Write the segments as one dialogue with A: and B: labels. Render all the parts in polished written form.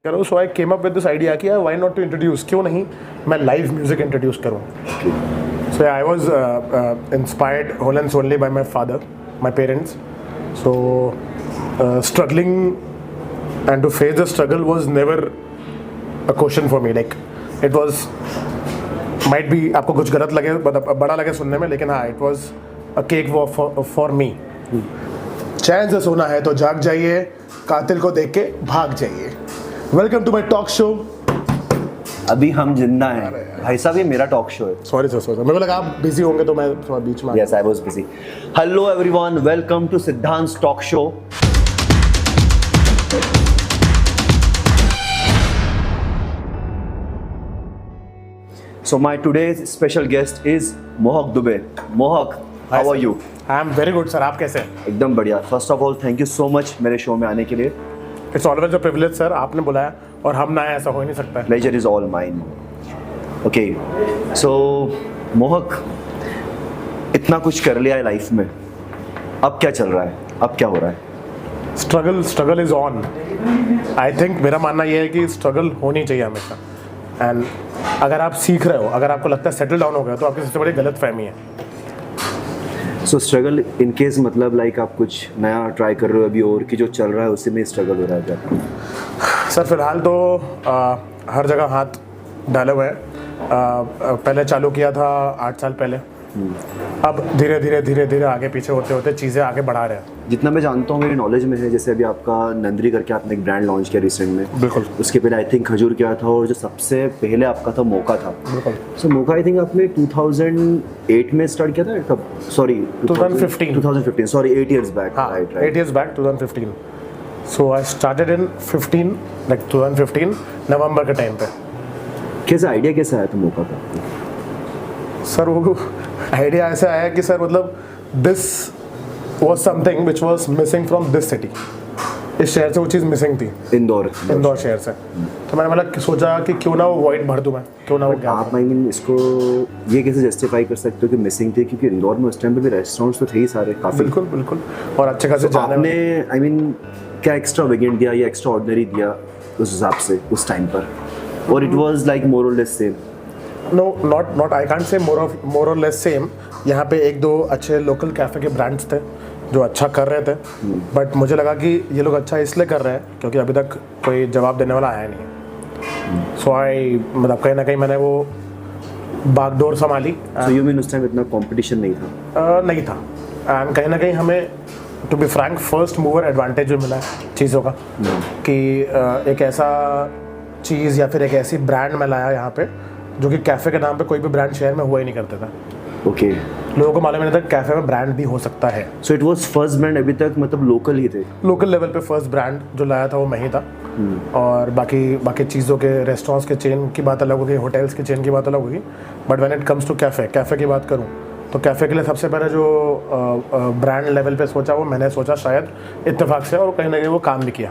A: करो। So I came up with this idea कि why not to introduce, क्यों नहीं मैं लाइव म्यूजिक इंट्रोड्यूस करूँ। So I was inspired whole and solely by my father, my parents. So struggling and to face the struggle was never a question for me. Like it was might be, आपको कुछ गलत लगे, बड़ा लगे सुनने में, लेकिन हाँ, it was a cake for me. चैन से सोना है तो जाग जाइए, कातिल को देख के भाग जाइए। Welcome to my talk show.
B: अभी हम जिंदा हैं भाई साहब, ये मेरा टॉक शो है।
A: सॉरी सर, मेरे को लगा आप बिजी होंगे तो मैं थोड़ा बीच में।
B: Yes, I was busy. Hello everyone, welcome to Siddhant talk show. So my today's special guest is Mohak Dubey. Mohak, how are you?
A: I am very good sir, आप कैसे हैं?
B: एकदम बढ़िया। First of all thank you so much मेरे show में आने के लिए।
A: It's always a privilege sir, आपने बुलाया और हम ना आए, ऐसा हो ही नहीं सकता है।
B: Pleasure is all mine. Okay, so Mohak, इतना कुछ कर लिया है लाइफ में, अब क्या चल रहा है, अब क्या हो रहा है?
A: Struggle is on. I think मेरा मानना यह है कि स्ट्रगल होनी चाहिए हमेशा। एंड अगर आप सीख रहे हो, अगर आपको लगता है सेटल डाउन हो गया, तो आपकी सबसे बड़ी गलत फहमी है।
B: सो स्ट्रगल इन केस मतलब लाइक आप कुछ नया ट्राई कर रहे हो अभी, और कि जो चल रहा है उसी में स्ट्रगल हो रहा है क्या?
A: सर फिलहाल तो हर जगह हाथ डाले हुए हैं। पहले चालू किया था 8 साल पहले, अब धीरे धीरे आगे पीछे होते होते चीज़ें आगे बढ़ा रहे हैं।
B: जितना मैं जानता हूँ, मेरी नॉलेज में है, जैसे अभी आपका नंदरी करके आपने एक ब्रांड लॉन्च किया रिसेंट में।
A: बिल्कुल।
B: उसके पहले आई थिंक खजूर किया था, और जो सबसे पहले आपका था मोका था।
A: बिल्कुल।
B: सो मोका आई थिंक आपने 2008 में स्टार्ट किया था, तब सॉरी 2015 सॉरी 8 years बैक।
A: हाँ, 8 years back 2015। So I started in 2015 नवंबर के टाइम पे।
B: कैसा आइडिया कैसा आया था मोका का?
A: सर वो आइडिया ऐसा आया कि सर मतलब this was something which was missing from this city। इस शहर से वो चीज़ मिसिंग थी, इंदौर शहर से। तो मैंने मतलब सोचा कि क्यों ना वो वॉइड भर दूं मैं, क्यों ना वो गैप।
B: आप आई मीन इसको ये कैसे जस्टिफाई कर सकते हो कि मिसिंग थी? क्योंकि इंदौर में उस टाइम पे भी रेस्टोरेंट्स तो थे ही सारे काफ़ी।
A: बिल्कुल और अच्छे खासे
B: तो आपने आई मीन क्या एक्स्ट्रा वेगेंट दिया या एक्स्ट्रा ऑर्डिनरी दिया उस हिसाब से उस टाइम पर, और इट वाज लाइक मोर और less same?
A: No, not I can't say more और लेस सेम। यहाँ पे 1-2 अच्छे लोकल कैफ़े के ब्रांड्स थे जो अच्छा कर रहे थे, बट मुझे लगा कि ये लोग अच्छा इसलिए कर रहे हैं क्योंकि अभी तक कोई जवाब देने वाला आया नहीं। सो आई मतलब कहीं ना कहीं मैंने वो बागडोर संभाली।
B: सो यू मीन उस टाइम इतना कंपटीशन नहीं था?
A: नहीं था। एंड कहीं ना कहीं हमें to be frank first mover advantage भी मिला है चीज़ों का, कि एक ऐसा चीज़ या फिर एक ऐसी ब्रांड में लाया यहाँ पे जो कि कैफ़े के नाम पे कोई भी ब्रांड शहर में हुआ ही नहीं करता था।
B: ओके।
A: लोगों को मालूम नहीं था कैफ़े में ब्रांड भी हो सकता है।
B: So it was first brand अभी तक मतलब लोकल ही थे? लोकल
A: लेवल पे फर्स्ट ब्रांड जो लाया था वो मैं ही था। और बाकी चीज़ों के रेस्टोरेंट्स के चेन की बात अलग होगी, होटल्स के चेन की बात अलग होगी, but when it comes to cafe की बात करूँ तो कैफ़े के लिए सबसे पहले जो ब्रांड लेवल पे सोचा वो मैंने सोचा शायद इत्तेफाक से, और कहीं ना कहीं वो काम भी किया।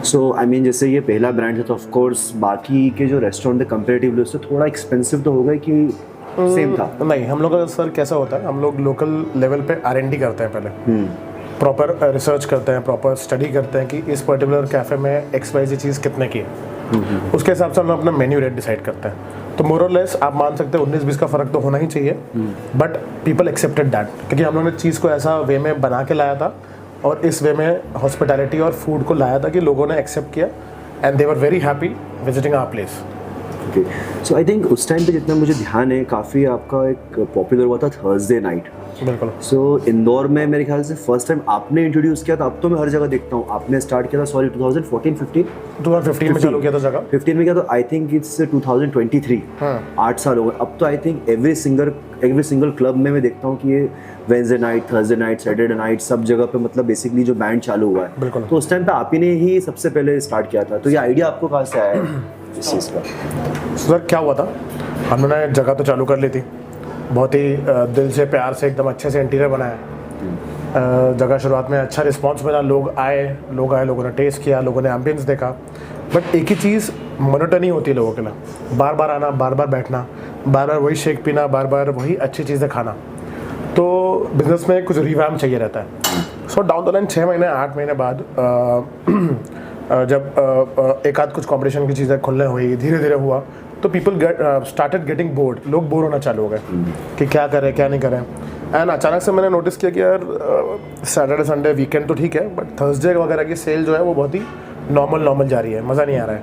B: सो आई मीन जैसे ये पहला ब्रांड है तो ऑफ कोर्स बाकी के जो रेस्टोरेंट थे कंपैरेटिवली उससे थोड़ा एक्सपेंसिव तो होगा कि सेम था?
A: नहीं, हम लोग का सर कैसा होता है, हम लोग लोकल लेवल पे R&D करते हैं, पहले प्रॉपर रिसर्च करते हैं, प्रॉपर स्टडी करते हैं कि इस पर्टिकुलर कैफ़े में XYZ चीज़ कितने की है। उसके हिसाब से हम लोग अपना मेन्यू रेट डिसाइड करते हैं। तो मोर और लेस आप मान सकते हैं 19-20 का फ़र्क तो होना ही चाहिए, बट पीपल एक्सेप्टेड दैट, क्योंकि हम लोग ने चीज़ को ऐसा वे में बना के लाया था और इस वे में हॉस्पिटैलिटी और फूड को लाया था कि लोगों ने एक्सेप्ट किया and they were very happy visiting our place.
B: Okay. So I think उस टाइम पे जितना मुझे ध्यान है काफ़ी आपका एक पॉपुलर हुआ था थर्सडे नाइट।
A: बिल्कुल।
B: सो इंदौर में मेरे ख्याल से फर्स्ट टाइम आपने इंट्रोड्यूस किया था। अब तो मैं हर जगह देखता हूँ आपने स्टार्ट किया था, सॉरी 2015
A: में चालू किया था जगह,
B: 15 में किया तो आई थिंक इट्स 2023। 8 साल हो गए। अब तो I think every single club में मैं देखता हूँ कि ये Wednesday night, Thursday night, Saturday night सब जगह पे मतलब बेसिकली जो बैंड चालू हुआ है।
A: बिल्कुल।
B: तो उस टाइम पे आप ही ने ही सबसे पहले स्टार्ट किया था, तो ये आइडिया आपको कहाँ से आया है इस चीज़ का?
A: सर क्या हुआ था, हमने जगह तो चालू कर ली थी, बहुत ही दिल से प्यार से एकदम अच्छे से इंटीरियर बनाया। जगह शुरुआत में अच्छा रिस्पांस मिला, लोग आए, लोगों ने टेस्ट किया, लोगों ने एम्बियंस देखा, बट एक ही चीज़ मोनोटनी होती है लोगों के लिए, बार बार आना, बार बार बैठना, बार बार वही शेक पीना, बार बार वही अच्छी चीज़ें खाना। तो बिज़नेस में कुछ रिवैम्प चाहिए रहता है। सो डाउन द लाइन 6 महीने 8 महीने बाद जब एक आध कुछ कॉम्पिटिशन की चीज़ें खुलने हुई, धीरे धीरे हुआ, तो पीपल स्टार्टेड गेटिंग बोर्ड, लोग बोर होना चालू हो गए कि क्या करें क्या नहीं करें। एंड अचानक से मैंने नोटिस किया कि यार सैटरडे संडे वीकेंड तो ठीक है, बट थर्सडे वगैरह की सेल जो है वो बहुत ही नॉर्मल जा रही है, मज़ा नहीं आ रहा है,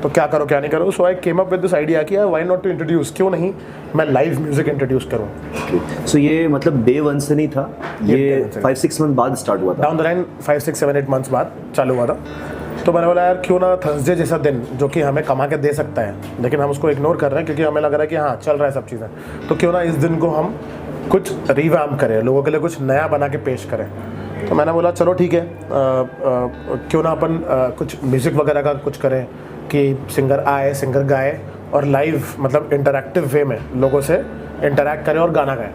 A: तो क्या करो क्या नहीं करो। So I came up with this idea कि यार व्हाई नॉट टू इंट्रोड्यूस, क्यों नहीं मैं लाइव म्यूजिक इंट्रोड्यूस करूँ।
B: सो ये मतलब डे वन से नहीं था, ये 5-6 मंथ बाद स्टार्ट हुआ था?
A: डाउन द लाइन 5-6-7-8 मंथ्स बाद चालू हुआ था। तो मैंने बोला यार क्यों ना थर्सडे जैसा दिन जो कि हमें कमा के दे सकता है, लेकिन हम उसको इग्नोर कर रहे हैं क्योंकि हमें लग रहा है कि हाँ चल रहा है सब चीज़ें, तो क्यों ना इस दिन को हम कुछ रिवैम्प करें, लोगों के लिए कुछ नया बना के पेश करें। तो मैंने बोला चलो ठीक है, क्यों ना अपन कुछ म्यूज़िक वगैरह का कुछ करें कि सिंगर आए, सिंगर गाए और लाइव मतलब इंटरैक्टिव वे में लोगों से इंटरैक्ट करें और गाना गाएं।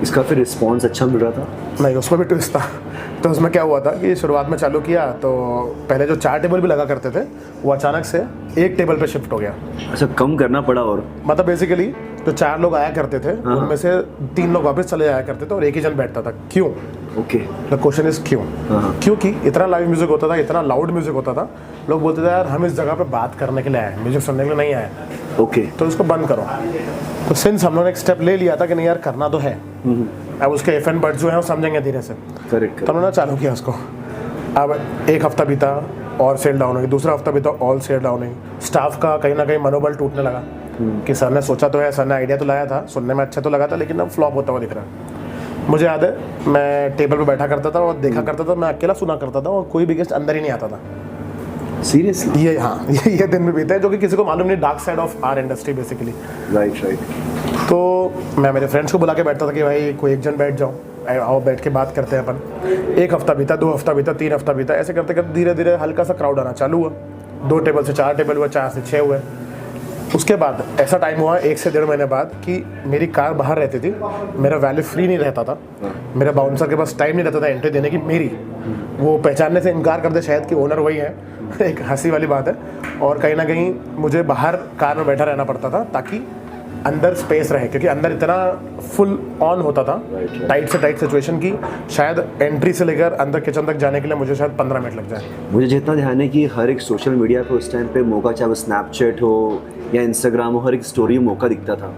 B: इसका फिर रिस्पॉन्स अच्छा मिल रहा था?
A: नहीं, उसमें भी ट्विस्ट था। तो उसमें क्या हुआ था कि शुरुआत में चालू किया तो पहले जो 4 टेबल भी लगा करते थे वो अचानक से 1 टेबल पे शिफ्ट हो गया।
B: अच्छा, कम करना पड़ा? और मतलब
A: बेसिकली जो 4 लोग आया करते थे उनमें से 3 लोग वापस चले जाया करते थे और एक ही जन बैठता था। क्यों?
B: ओके,
A: द क्वेश्चन इज क्यों? क्योंकि इतना लाइव म्यूजिक होता था, इतना लाउड म्यूजिक होता था, लोग बोलते थे यार हम इस जगह पे बात करने के लिए आए, म्यूजिक सुनने के लिए नहीं आए।
B: ओके,
A: तो इसको बंद करो। तो सिंस हम लोगों ने एक स्टेप ले लिया था कि नहीं यार करना तो है, अब उसके एफ एंड बट जो है वो समझेंगे धीरे से।
B: करेक्ट।
A: तो उन्होंने चालू किया उसको। अब एक हफ्ता बीता और सेल डाउन हुई, दूसरा हफ्ता बीता ऑल सेल डाउन हुई। स्टाफ का कहीं ना कहीं मनोबल टूटने लगा कि सर ने सोचा तो है, सर ने आइडिया तो लाया था, सुनने में अच्छा तो लगा था, लेकिन अब फ्लॉप होता हुआ दिख रहा है। मुझे याद है मैं टेबल पे बैठा करता था और देखा करता था, मैं अकेला सुना करता था और कोई भी गेस्ट अंदर ही नहीं आता था।
B: सीरियसली?
A: ये दिन भी बीते हैं जो कि किसी को मालूम नहीं, dark side of our industry basically.
B: Right.
A: तो मैं मेरे फ्रेंड्स को बुला के बैठता था कि भाई कोई एक जन बैठ जाओ, आओ बैठ के बात करते हैं अपन। 1 हफ्ता बीता, 2 हफ्ता बीता, 3 हफ्ता बीता, ऐसे करते करते धीरे धीरे हल्का सा क्राउड आना चालू हुआ। 2 टेबल से 4 टेबल हुआ, 4 से 6 हुए। उसके बाद ऐसा टाइम हुआ 1 से 1.5 महीने बाद कि मेरी कार बाहर रहती थी, मेरा वैल्यू फ्री नहीं रहता था, मेरे बाउंसर के पास टाइम नहीं रहता था एंट्री देने की मेरी, वो पहचानने से इनकार कर दे शायद कि ओनर वही है। एक हंसी वाली बात है। और कहीं ना कहीं मुझे बाहर कार में बैठा रहना पड़ता था ताकि अंदर स्पेस रहे, क्योंकि अंदर इतना फुल ऑन होता था, टाइट से टाइट सिचुएशन की शायद एंट्री से लेकर अंदर किचन तक जाने के लिए मुझे शायद 15 मिनट लग जाए।
B: मुझे जितना ध्यान है कि हर एक सोशल मीडिया पे उस टाइम पे मौका, चाहे वो स्नैपचैट हो या इंस्टाग्राम हो, हर एक स्टोरी में मौका दिखता था।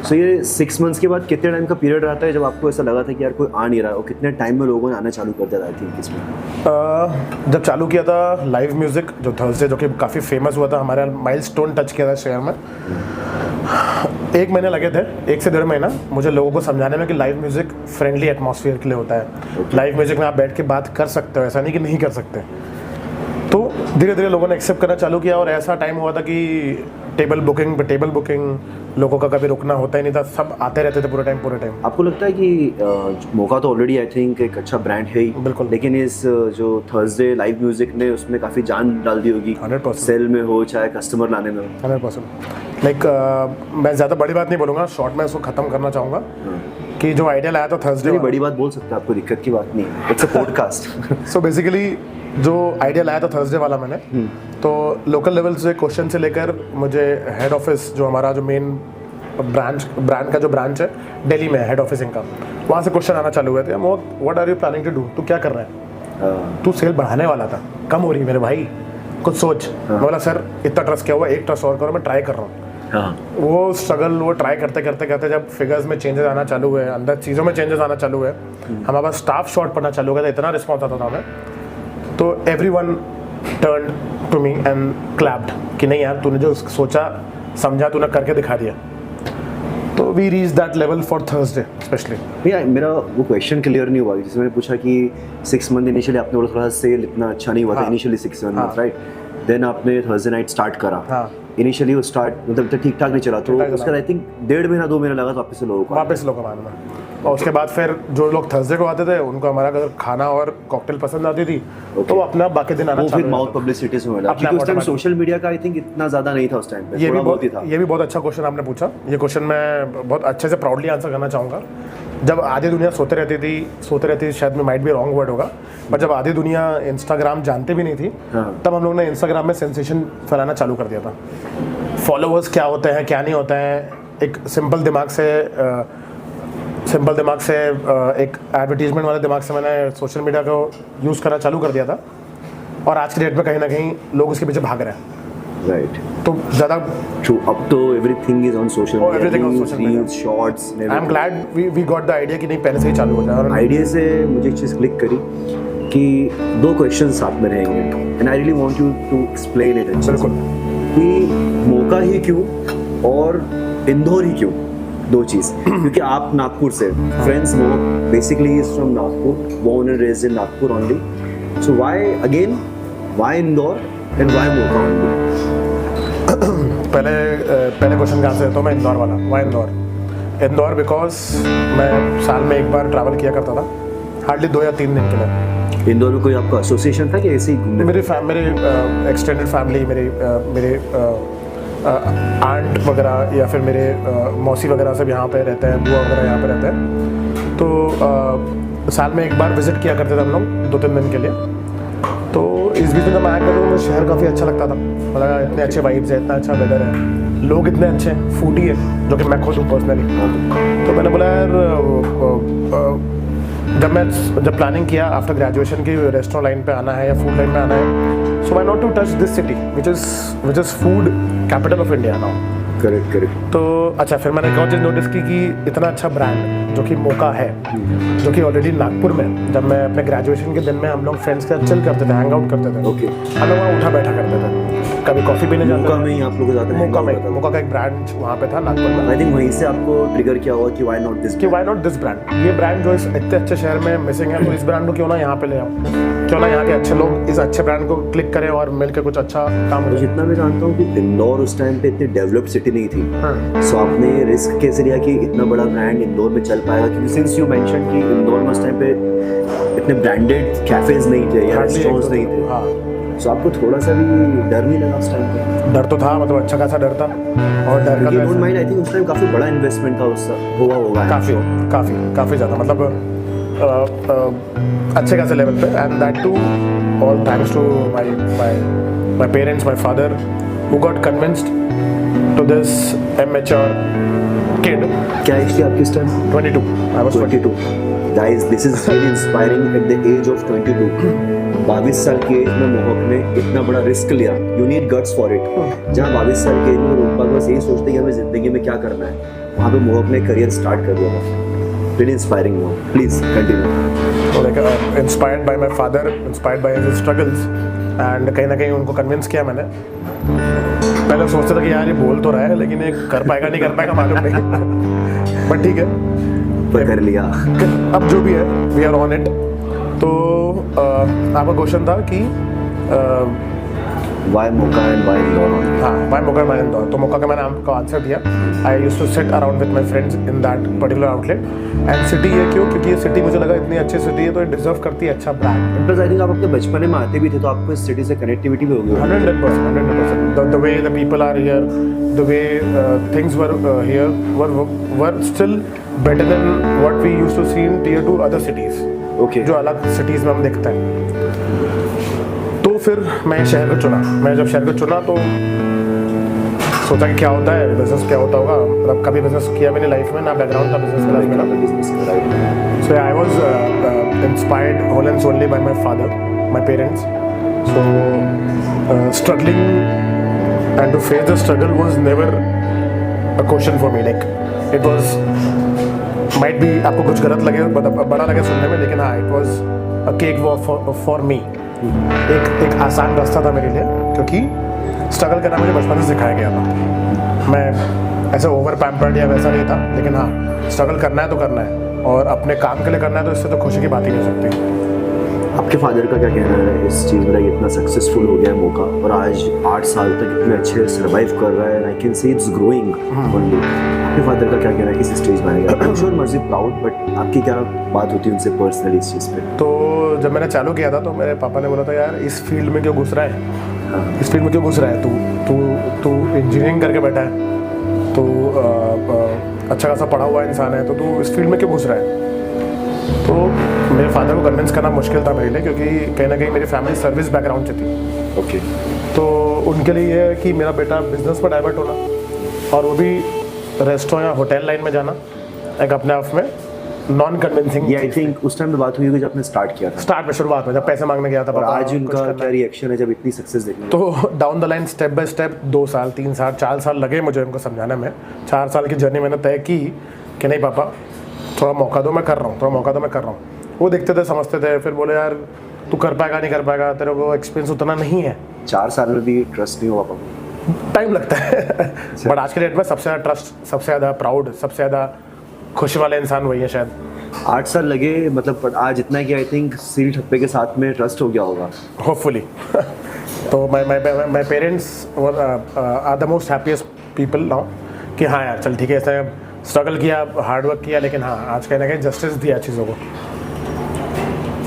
B: सो ये 6 मंथ्स के बाद कितने टाइम का पीरियड रहता है जब आपको ऐसा लगा था कि यार कोई आ नहीं रहा, और कितने टाइम में लोगों ने आना चालू कर दिया था? आई थिंक इसमें
A: जब चालू किया था लाइव म्यूज़िक जो थर्सडे, जो कि काफ़ी फेमस हुआ था, हमारे माइलस्टोन टच किया था शहर में, 1 महीने लगे थे, 1 से 1.5 महीना मुझे लोगों को समझाने में कि लाइव म्यूज़िक फ्रेंडली एटमॉस्फेयर के लिए होता है। लाइव म्यूज़िक में आप बैठ के बात कर सकते हो, ऐसा नहीं कि नहीं कर सकते। तो धीरे धीरे लोगों ने एक्सेप्ट करना चालू किया और ऐसा टाइम हुआ था कि टेबल बुकिंग लोगों का कभी रुकना होता ही नहीं था, सब आते रहते थे पूरे टाइम।
B: आपको लगता है कि मौका तो ऑलरेडी आई थिंक एक अच्छा ब्रांड है ही,
A: बिल्कुल,
B: लेकिन इस जो थर्सडे लाइव म्यूजिक ने उसमें काफ़ी जान डाल दी होगी?
A: 100%।
B: सेल में हो चाहे कस्टमर लाने में हो।
A: 100%। लाइक मैं ज़्यादा बड़ी बात नहीं बोलूँगा, शॉर्ट में इसको ख़त्म करना चाहूँगा कि जो आइडिया लाया था थर्सडे,
B: बड़ी बात बोल सकते हैं, आपको दिक्कत की बात नहीं है, it's a podcast.
A: So basically जो आइडिया लाया था थर्सडे वाला मैंने, तो लोकल लेवल से क्वेश्चन से लेकर मुझे हेड ऑफिस, जो हमारा जो मेन ब्रांड का जो ब्रांच है दिल्ली में, हेड ऑफिस इनका, वहाँ से क्वेश्चन आना चालू हुए थे। What are you planning to do? तू क्या कर रहा है? तू सेल बढ़ाने वाला था, कम हो रही मेरे भाई, कुछ सोच। मैं बोला सर इतना ट्रस्ट किया हुआ, एक ट्रस्ट और करो, मैं ट्राई कर रहा हूँ। वो स्ट्रगल, वो ट्राई करते करते जब फिगर्स में चेंजेस आना चालू हुए, अंदर चीज़ों में चेंजेस आना चालू हुए, हमारे पास स्टाफ शॉर्ट पड़ना चालू हो गया था, इतना रिस्पॉन्स आता था हमें, तो everyone turn to me and clapped कि नहीं यार तूने जो सोचा समझा, तूने करके दिखा दिया। तो we reach that level for Thursday specially.
B: भैया मेरा वो क्वेश्चन क्लियर नहीं हुआ, जिसमें मैंने पूछा कि 6 मंथ इनिशियली आपने बोला थोड़ा सेल इतना अच्छा नहीं हुआ था इनिशियली 6 मंथ, राइट? देन आपने थर्सडे नाइट स्टार्ट करा। इनिशियली वो स्टार्ट मतलब ठीक ठाक नहीं चला, तो उसका आई थिंक 1.5 महीना 2 महीना लगा वापस से लोगों को
A: आने में। और उसके बाद फिर जो लोग थर्सडे को आते थे उनको हमारा अगर खाना और कॉकटेल पसंद आती थी तो वो अपना बाकी दिन आना,
B: फिर माउथ पब्लिसिटी से मिला, क्योंकि उस टाइम सोशल मीडिया का आई थिंक इतना ज़्यादा नहीं था उस टाइम पे। ये भी
A: बहुत अच्छा क्वेश्चन आपने पूछा। ये क्वेश्चन मैं बहुत अच्छे से प्राउडली आंसर करना चाहूँगा। जब आधी दुनिया सोते रहती थी, शायद में माइट भी रॉन्ग वर्ड होगा, पर जब आधी दुनिया इंस्टाग्राम जानते भी नहीं थी, तब हम लोग ने इंस्टाग्राम में सेंसेशन फैलाना चालू कर दिया था। फॉलोअर्स क्या होते हैं, क्या नहीं होते हैं, एक सिंपल दिमाग से एक एडवर्टीजमेंट वाले दिमाग से मैंने सोशल मीडिया को यूज़ करना चालू कर दिया था। और आज की डेट में कहीं ना कहीं लोग उसके पीछे भाग रहे हैं।
B: राइट,
A: तो ज़्यादा
B: ट्रू। अब तो everything is on social media,
A: everything on social media.
B: Reels, shorts.
A: I am glad we got the idea कि नहीं पहले से ही चालू हो जाए। और
B: आइडिया से मुझे एक चीज़ क्लिक करी कि 2 क्वेश्चन साथ में रहेंगे, and I really want you to explain it.
A: बिल्कुल।
B: कि मोका ही क्यों और इंदौर ही क्यों, 2 चीज़। क्योंकि आप नागपुर से, friends know basically is from Nagpur, born and raised in Nagpur only. So why again, why Indore and why Moka only?
A: पहले क्वेश्चन का आंसर देता हूँ मैं इंदौर वाला। वाई इंदौर बिकॉज मैं साल में एक बार ट्रैवल किया करता था, हार्डली 2 या 3 दिन के लिए।
B: इंदौर में कोई आपका एसोसिएशन था कि ऐसे ही घूमने?
A: मेरे एक्सटेंडेड फैमिली, मेरे आंट वगैरह या फिर मेरे मौसी वगैरह सब यहाँ पे रहते हैं, बुआ वगैरह यहाँ पे रहते हैं। तो साल में एक बार विजिट किया करते थे हम लोग 2-3 दिन के लिए। तो इस बीच में जब मैं आया करता हूँ, मुझे शहर काफ़ी अच्छा लगता था। मतलब इतने अच्छे वाइब्स है, इतना अच्छा वेदर है, लोग इतने अच्छे हैं, फूडी है, जो कि मैं खुद हूँ पर्सनली। तो मैंने बोला यार, जब प्लानिंग किया आफ्टर ग्रेजुएशन की रेस्टोरेंट लाइन पे आना है या फूड लाइन में आना है, so why not to touch this city which is food capital of India now.
B: Correct.
A: तो अच्छा, फिर मैंने एक और चीज़ नोटिस की कि इतना अच्छा ब्रांड जो कि मोका है, जो कि ऑलरेडी नागपुर में, जब मैं अपने ग्रेजुएशन के दिन में हम लोग फ्रेंड्स के साथ चिल करते थे, हैंग आउट करते थे।
B: ओके।
A: हम लोग वहाँ उठा बैठा करते थे, कभी कॉफ़ी पीने जाते
B: मोका
A: थे।
B: में ही आप लोग जाते हैं?
A: मोका का एक ब्रांड वहाँ पे था नागपुर में।
B: आई थिंक वहीं से आपको ट्रिगर किया हुआ कि व्हाई नॉट दिस,
A: कि वाई नॉट दिस ब्रांड, ये ब्रांड जो इस इतने अच्छे शहर में मिसिंग है, तो इस ब्रांड को क्यों ना यहाँ पे ले आओ, क्यों ना यहाँ के अच्छे लोग इस अच्छे ब्रांड को क्लिक करें और मिलकर कुछ अच्छा काम करें।
B: जितना मैं जानता हूँ कि इंदौर उस टाइम पे इतनी डेवलप्ड सिटी नहीं थी। सो आपने रिस्क कैसे लिया कि इतना बड़ा ब्रांड इंदौर में चल पाएगा? क्योंकि सिंस यू मेंशन कि इंदौर में उस टाइम पे इतने ब्रांडेड कैफेज नहीं थे या रेस्टोरेंट्स नहीं थे।
A: हाँ।
B: सो आपको थोड़ा सा भी डर नहीं लगा उस टाइम पे?
A: डर तो था, मतलब अच्छा खासा डर था। और डर का
B: डोंट माइंड, आई थिंक उस टाइम काफी बड़ा इन्वेस्टमेंट था उसका हुआ होगा।
A: काफ़ी ज़्यादा, मतलब अच्छे खासे लेवल पे। And that too all thanks to my parents, my father, who got convinced to this immature kid.
B: क्या एज थी आपकी इस time?
A: 22. I was 22.
B: Guys, this is really inspiring at the age of 22. 22 साल की एज में मोहक ने इतना बड़ा रिस्क लिया। You need guts for it. जहाँ 22 साल की एज में लोग बस यही सोचते हैं कि हमें जिंदगी में क्या करना है, वहाँ पे मोहक ने करियर स्टार्ट कर दिया था। Really inspiring मोहक, please continue.
A: So like inspired by my father, inspired by his struggles, and कहीं ना कहीं उनको कन्विंस किया मैंने। पहले सोचता था कि यार ये बोल तो रहा है, लेकिन ये कर पाएगा नहीं कर पाएगा मालूम नहीं, बट ठीक है,
B: पर कर लिया।
A: अब जो भी है वी आर ऑन इट। तो आपका क्वेश्चन था कि
B: Why Moka and why Indore?
A: हाँ, वाई मोका माई इंदौर। तो मोका का मैंने आपको आंसर दिया। I used to sit around with my friends in that particular outlet. And city ये क्यों? क्योंकि ये सिटी मुझे लगा इतनी अच्छी सिटी है तो ये डिजर्व करती है अच्छा ब्रांड।
B: प्लस आई थिंक आप अपने बचपन में आते भी थे, तो आपको इस सिटी से कनेक्टिविटी भी होगी।
A: 100%. The way the people are here, the way things were here were still better than what we used to see in tier 2 other cities.
B: Okay.
A: जो अलग सिटीज़ में हम देखते हैं। तो फिर मैं शहर को चुना। मैं जब शहर को चुना तो सोचा कि क्या होता है, बिजनेस क्या होता होगा। मतलब कभी बिजनेस किया मैंने लाइफ में, ना बैकग्राउंड था बिजनेस का मेरा। So I was inspired whole and solely by my father, my parents. So struggling and to face the struggle was never a question for me. Like it was might be, आपको कुछ गलत लगे, बड़ा लगे सुनने में, लेकिन हाँ, it was a cake for मी। एक आसान रास्ता था मेरे लिए, क्योंकि स्ट्रगल करना मुझे बचपन से सिखाया गया था। मैं ऐसे ओवर पैम्पर्ड या वैसा नहीं था, लेकिन हाँ, स्ट्रगल करना है तो करना है, और अपने काम के लिए करना है, तो इससे तो खुशी की बात ही नहीं हो सकती।
B: आपके फादर का क्या कहना है इस चीज़ में? इतना सक्सेसफुल हो गया मौका और आज 8 साल तक इतने अच्छे सर्वाइव कर रहा है। I can say it's growing only. आपके फादर का क्या कहना है किस स्टेज में आएगा? आई एम श्योर मर्जी प्राउड, बट आपकी क्या बात होती है उनसे पर्सनली इस चीज़ पे?
A: तो जब मैंने चालू किया था तो मेरे पापा ने बोला था, यार इस फील्ड में क्यों घुस रहा है, इस फील्ड में क्यों घुस रहा है, तू इंजीनियरिंग करके बैठा है, तो अच्छा खासा पढ़ा हुआ इंसान है, तो तू इस फील्ड में क्यों घुस रहा है। तो मेरे फादर को कन्विंस करना मुश्किल था मेरे लिए, क्योंकि कहीं ना कहीं मेरी फैमिली सर्विस बैकग्राउंड से थी।
B: ओके।
A: तो उनके लिए ये है कि मेरा बेटा बिजनेस पर डाइवर्ट होना, और वो भी रेस्टोरेंट या होटल लाइन में जाना, एक अपने आप में नॉन कन्विंसिंग।
B: ये आई थिंक उस टाइम पे बात हुई होगी जब आपने स्टार्ट किया था,
A: स्टार्ट में, शुरुआत में जब पैसे मांगने गया था
B: और
A: पापा,
B: आज
A: कुछ
B: उनका
A: करना
B: क्या
A: है।
B: रिएक्शन है जब इतनी सक्सेस देखने को?
A: तो down the line step by step 2 साल 3 साल 4 साल लगे मुझे उनको समझाने में। 4 साल की जर्नी मैंने तय की कि नहीं पापा थोड़ा मौका दो, मैं कर रहा हूँ, थोड़ा मौका दो, मैं कर रहा हूँ। वो देखते थे, समझते थे, फिर बोले यार तू कर पाएगा नहीं कर पाएगा, तेरे को एक्सपीरियंस उतना नहीं है।
B: 4 साल में भी ट्रस्ट नहीं हुआ पापा को?
A: टाइम लगता है बट आज के डेट में सबसे ज़्यादा ट्रस्ट, सबसे ज़्यादा प्राउड, सबसे ज़्यादा खुशी वाले इंसान वही है शायद।
B: 8 साल लगे मतलब, पर आज इतना है कि आई थिंक सील ठप्पे के साथ में ट्रस्ट हो गया होगा
A: होपफुली तो my parents are the most happiest people now कि हाँ यार चल ठीक है, इसने स्ट्रगल किया, हार्ड वर्क किया, लेकिन हाँ आज कहीं ना कहीं जस्टिस दिया चीज़ों को।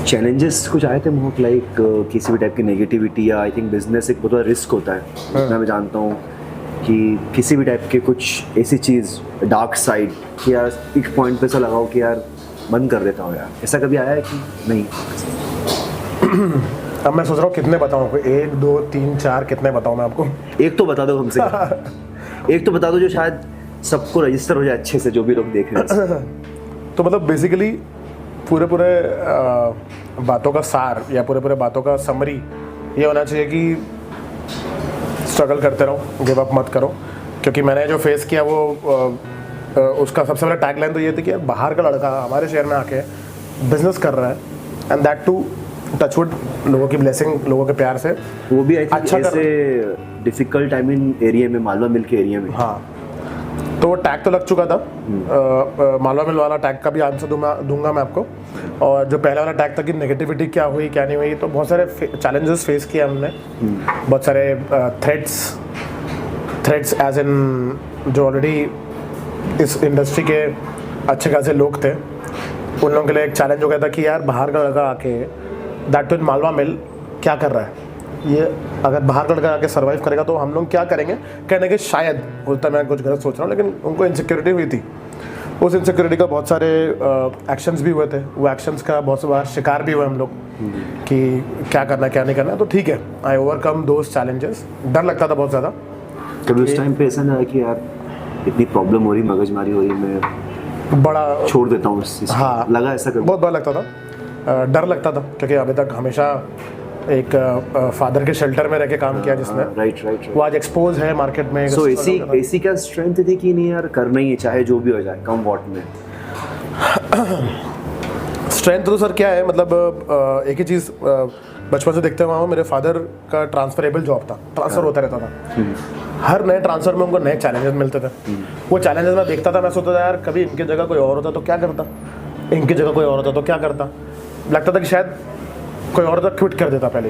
B: चैलेंजेस कुछ आए थे मोहक, लाइक किसी भी टाइप की नेगेटिविटी, या आई थिंक बिजनेस एक बहुत बड़ा रिस्क होता है, जितना मैं जानता हूँ कि किसी भी टाइप के कुछ ऐसी चीज़ डार्क साइड कि यार एक पॉइंट पे ऐसा लगाओ कि यार बंद कर देता हूँ यार, ऐसा कभी आया है कि नहीं?
A: अब मैं सोच रहा हूँ कितने बताऊँ आपको, 1 2 3 4 कितने बताऊँ मैं आपको?
B: एक तो बता दो हमसे एक तो बता दो जो शायद सबको रजिस्टर हो जाए अच्छे से, जो भी लोग देख रहे हैं।
A: तो मतलब बेसिकली पूरे बातों का सार या पूरे बातों का समरी ये होना चाहिए कि स्ट्रगल करते रहो, गिव अप मत करो। क्योंकि मैंने जो फेस किया वो उसका सबसे बड़ा टैगलाइन तो ये थी कि यार बाहर का लड़का हमारे शहर में आके बिजनेस कर रहा है, एंड दैट टू टचवुड, लोगों की ब्लेसिंग, लोगों के प्यार से,
B: वो भी आई थिंक
A: अच्छा
B: ऐसे डिफिकल्ट टाइम इन एरिया में, मालवा मिल के एरिया में।
A: हाँ, तो वो टैग तो लग चुका था। मालवा मिल वाला टैग का भी आंसर दूंगा मैं आपको। और जो पहले वाला टैग था कि नेगेटिविटी क्या हुई क्या नहीं हुई, तो बहुत सारे चैलेंजेस फेस किए हमने, बहुत सारे थ्रेट्स एज इन जो ऑलरेडी इस इंडस्ट्री के अच्छे खासे लोग थे, उन लोगों के लिए एक चैलेंज हो गया था कि यार बाहर का लड़का आके, दैट टू इन मालवा मिल, क्या कर रहा है ये, अगर बाहर का लड़का आके सर्वाइव करेगा तो हम लोग क्या करेंगे। कहने के शायद होता, मैं कुछ गलत सोच रहा हूँ, लेकिन उनको इनसिक्योरिटी हुई थी। उस इनसिक्योरिटी का बहुत सारे एक्शंस भी हुए थे, वो एक्शंस का बहुत बार शिकार भी हुए हम लोग कि क्या करना क्या नहीं करना। तो ठीक है, आई ओवरकम दोज चैलेंजेस। डर लगता था बहुत ज़्यादा।
B: कभी उस टाइम पे ऐसा ना है कि यार इतनी प्रॉब्लम हो रही, मगजमारी हो रही, मैं
A: बड़ा
B: छोड़ देता हूँ इस
A: हाँ,
B: लगा ऐसा कभी?
A: बहुत बड़ा लगता था, डर लगता था, क्योंकि अभी तक हमेशा एक फादर के शेल्टर में रह के काम किया जिसने,
B: राइट
A: वो आज एक्सपोज है मार्केट में।
B: सो एसी क्या स्ट्रेंथ थी कि नहीं यार करना ही है चाहे जो भी हो जाए, कम वॉट में?
A: स्ट्रेंथ तो सर क्या है, मतलब एक ही चीज़ बचपन से देखते हुआ हूँ, मेरे फादर का ट्रांसफरेबल जॉब था, ट्रांसफ़र होता रहता था। हर नए ट्रांसफ़र में उनको नए चैलेंजेस मिलते थे। वो चैलेंजेस मैं देखता था, मैं सोचता था यार कभी इनकी जगह कोई और होता तो क्या करता, इनकी जगह कोई और होता तो क्या करता। लगता था कि शायद कोई और तो क्विट कर देता पहले।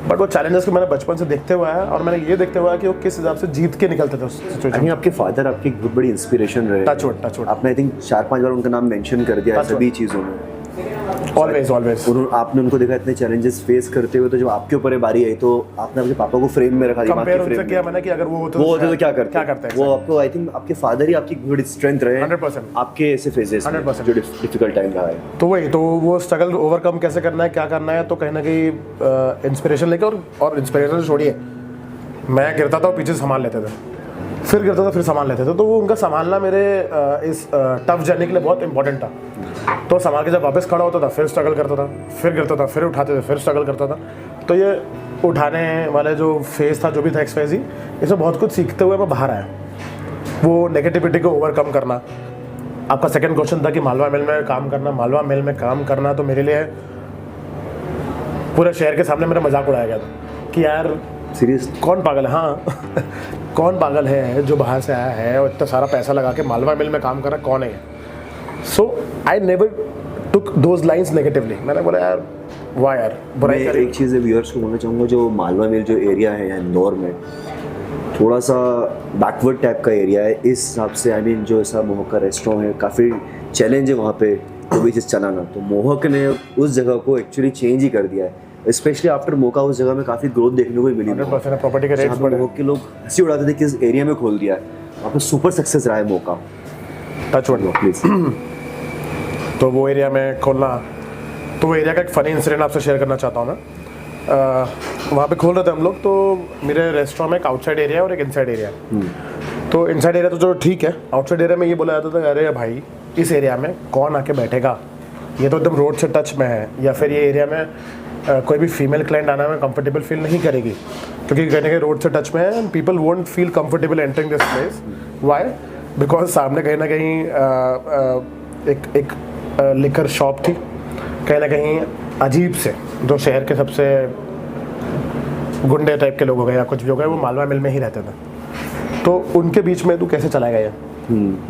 A: बट वो चैलेंजेस को मैंने बचपन से देखते हुआ है, और मैंने ये देखते हुआ है कि वो किस हिसाब से जीत के निकलते थे उस सिचुएशन में।
B: आपके फादर आपकी बहुत बड़ी इंस्पिरेशन रहे।
A: टचवुड
B: आपने आई थिंक 4-5 बार उनका नाम मेंशन कर दिया सभी चीज़ों में।
A: ऑलवेज
B: आपने उनको देखा इतने चैलेंजेस फेस करते हुए, तो जब आपके ऊपर बारी आई तो आपने अपने पापा को फ्रेम में रखा, दिमाग के फ्रेम में
A: किया मैंने कि अगर वो होते
B: तो क्या करते
A: हैं।
B: वो आपको आई थिंक आपके फादर ही आपकी बड़ी स्ट्रेंथ रहे
A: 100%
B: आपके ऐसे फेजेस
A: 100%
B: जो डिफिकल्ट टाइम रहा है।
A: तो वही, तो वो स्ट्रगल ओवरकम कैसे करना है, क्या करना है, तो कहीं ना कहीं इंस्पिरेशन लेके, और इंस्पिरेशन छोड़िए, मैं गिरता था और पीछे संभाल लेते थे, फिर गिरता था फिर संभाल लेते थे। तो वो उनका संभालना मेरे इस टफ जर्नी के लिए बहुत इंपॉर्टेंट था। तो संभाल के जब वापस खड़ा होता था फिर स्ट्रगल करता था, फिर गिरता था, फिर उठाते थे, फिर स्ट्रगल करता था। तो ये उठाने वाले जो फेज था, जो भी था XYZ, इसमें बहुत कुछ सीखते हुए मैं बाहर आया। वो नेगेटिविटी को ओवरकम करना। आपका सेकंड क्वेश्चन था कि मालवा मिल में काम करना। मालवा मिल में काम करना तो मेरे लिए पूरे शहर के सामने मेरा मजाक उड़ाया गया था कि यार
B: सीरियस
A: कौन पागल है, हाँ कौन पागल है जो बाहर से आया है और इतना सारा पैसा लगा के मालवा मिल में काम कर रहा, कौन है। So I never took those lines negatively. मैंने बोला यार वाह यार बुराई कर।
B: एक चीज़ व्यूअर्स को बोलना चाहूँगा, जो मालवा मिल जो एरिया है यहाँ इंदौर में, थोड़ा सा बैकवर्ड टाइप का एरिया है इस हिसाब से। आई मीन जो ऐसा मोहक का रेस्टोरेंट है, काफ़ी चैलेंज है वहाँ पे जो भी चीज़ चलाना। तो मोहक ने उस जगह को एक्चुअली चेंज ही कर दिया है, स्पेशली आफ्टर मोका। उस जगह में काफ़ी ग्रोथ देखने को भी मिली।
A: 100% प्रॉपर्टी के रेट्स बढ़े।
B: मोहक के लोग हंसी उड़ाते थे कि इस एरिया में खोल दिया है, वहाँ पे सुपर सक्सेस रहा है मोका।
A: Touchwood please. तो वो एरिया में खोलना, तो वो एरिया का एक फ़नी इंसिडेंट आपसे शेयर करना चाहता हूँ मैं। वहाँ पे खोल रहे थे हम लोग, तो मेरे रेस्टोरेंट में एक आउटसाइड एरिया और एक इनसाइड एरिया है। तो इनसाइड एरिया तो जो ठीक है, आउटसाइड एरिया में ये बोला जाता था अरे भाई इस एरिया में कौन आके बैठेगा, ये तो एकदम रोड से टच में है, या फिर ये एरिया में कोई भी फीमेल क्लाइंट आना में कंफर्टेबल फील नहीं करेगी, क्योंकि कहने के रोड से टच में है, people won't feel comfortable entering this place. Why? Because सामने कहीं ना कहीं एक लिकर शॉप थी, कहीं ना कहीं अजीब से, जो शहर के सबसे गुंडे टाइप के लोग हो गए या कुछ भी हो गए, वो मालवा मिल में ही रहते थे, तो उनके बीच में तू कैसे चलाएगा ये?